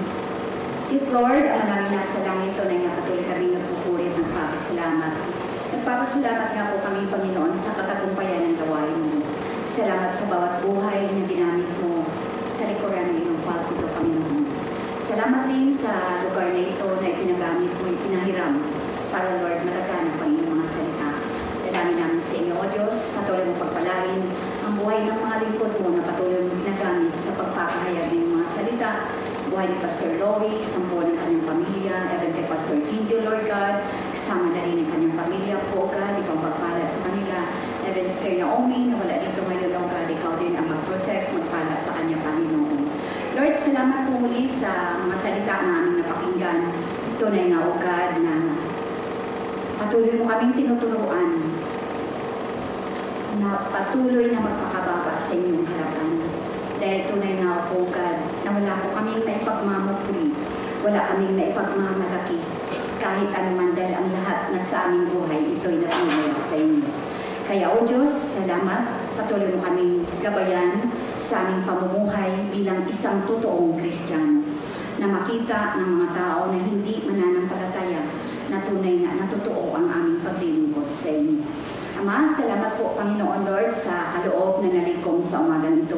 Yes, Lord, ang namin nasa langit, tunay nga patuloy kami nagpupuri at nagpapasalamat. Nagpapasalamat nga po kami, Panginoon, sa katagumpayan ng gawain mo. Salamat sa bawat buhay na ginamit mo sa likuran ng iyong pagpito, Panginoon. Salamat din sa lugar na ito na ipinagamit mo, ipinahiram para, Lord, malaganap ang iyong mga salita. Dalangin namin sa inyo, O Diyos, patuloy mo pagpalain ang buhay ng mga lingkod mo na patuloy mo ginagamit sa pagpapahayag ng mga salita. Buhay ni Pastor Lois, ang buhay ng kanyang pamilya, even kay Pastor Kinjo, Lord God, kasama na rin ang kanyang pamilya po, God, ikaw pagpala sa kanila. Even Sister Naomi, na wala dito ngayon, Lord God, ikaw din ang mag-protect, magpala sa kanyang Panginoon. Lord, salamat po muli sa mga salita na aming napakinggan. Tunay nga, O God, na patuloy mo kaming tinuturuan na patuloy na magpakababa sa inyong harapan. Dahil tunay nga po, God, na wala po kaming maipagmamupuli, wala kaming maipagmamalaki, kahit anuman dahil ang lahat na sa aming buhay, ito'y natunay sa inyo. Kaya, O Diyos, salamat, patuloy mo kaming gabayan sa aming pamumuhay bilang isang totoong Kristiyano, na makita ng mga tao na hindi mananampalataya, na tunay na totoo ang aming paglilingkod sa inyo. Ama, salamat po, Panginoon Lord, sa kaloob na nalikom sa umagang ito.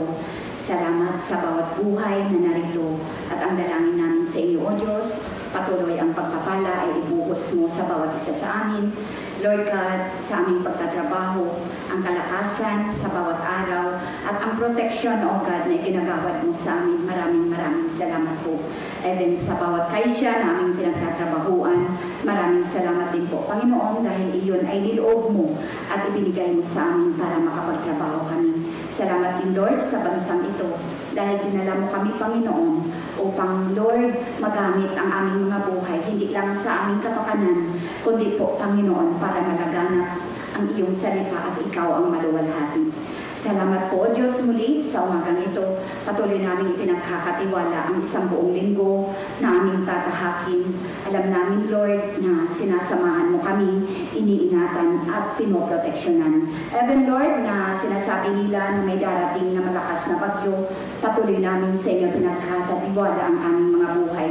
Salamat sa bawat buhay na narito at ang dalangin namin sa iyo, O Diyos, patuloy ang pagpapala ay ibuhos mo sa bawat isa sa amin. Lord God, sa aming pagtatrabaho, ang kalakasan sa bawat araw at ang protection, O God, na ikinagawad mo sa amin. Maraming salamat po. Even sa bawat kaisya na aming pinagtatrabahuan, maraming salamat din po, Panginoon, dahil iyon ay niloob mo at ibinigay mo sa amin para makapagtrabaho kami. Salamat din, Lord, sa bansang ito dahil dinala mo kami, Panginoon, upang, Lord, magamit ang aming mga buhay, hindi lang sa aming kapakanan, kundi po, Panginoon, para malaganap ang iyong salita at ikaw ang maluwalhati. Salamat po, Diyos, muli sa umagang ito. Patuloy namin ipinagkakatiwala ang isang buong linggo na aming tatahakin. Alam namin, Lord, na sinasamahan mo kami, iniingatan at pinoproteksyonan. Even, Lord, na sinasabi nila na may darating na malakas na bagyo, patuloy namin sa inyo pinagkakatiwala ang aming mga buhay.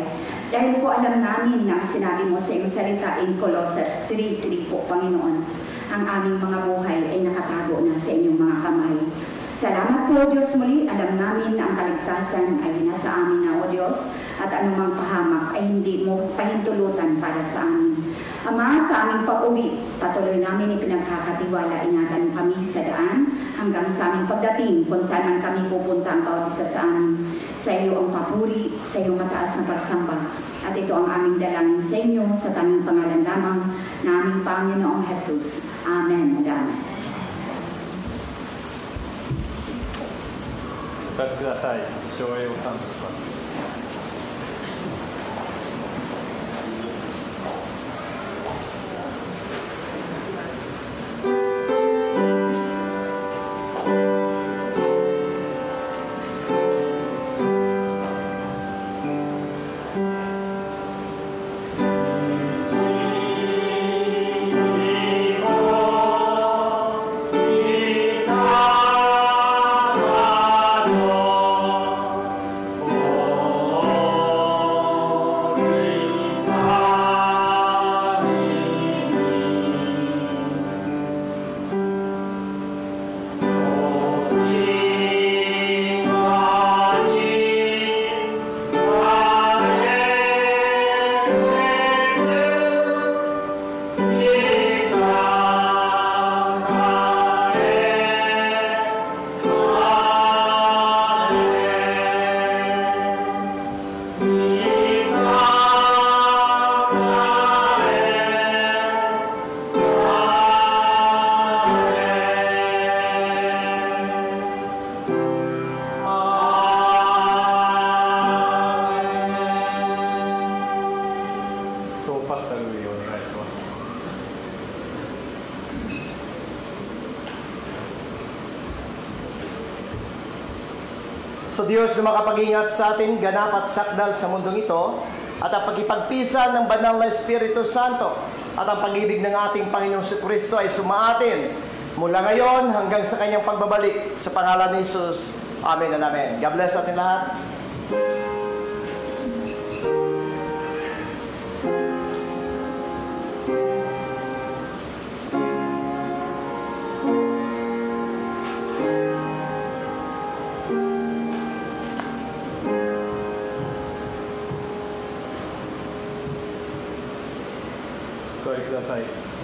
Dahil po alam namin na sinabi mo sa iyong salita in Colossus 3:3 po, Panginoon, ang aming mga buhay ay nakatago na sa inyong mga kamay. Salamat po, Diyos, muli. Alam namin na ang kaligtasan ay nasa amin na, O Diyos, at anumang pahamak ay hindi mo pahintulutan para sa amin. Ama, sa aming pag-uwi, patuloy namin ipinagkakatiwala, ingatan kami sa daan hanggang sa aming pagdating kung saan man kami pupunta ang bawat isa sa amin. Sa iyo ang papuri, sa iyong mataas na pagsamba. At ito ang aming dalangin sa inyo sa tanging pangalan lamang na aming Panginoong Jesus. Amen. Amen. お立ちください。照英を賛美します。Sa Diyos na makapag-ingat sa atin, ganap at sakdal sa mundong ito, at ang pagkipagpisa ng banal na Espiritu Santo at ang pag-ibig ng ating Panginoong Jesucristo ay sumaatin mula ngayon hanggang sa kanyang pagbabalik. Sa pangalan ni Jesus, Amen and Amen. God bless atin lahat. 座りください。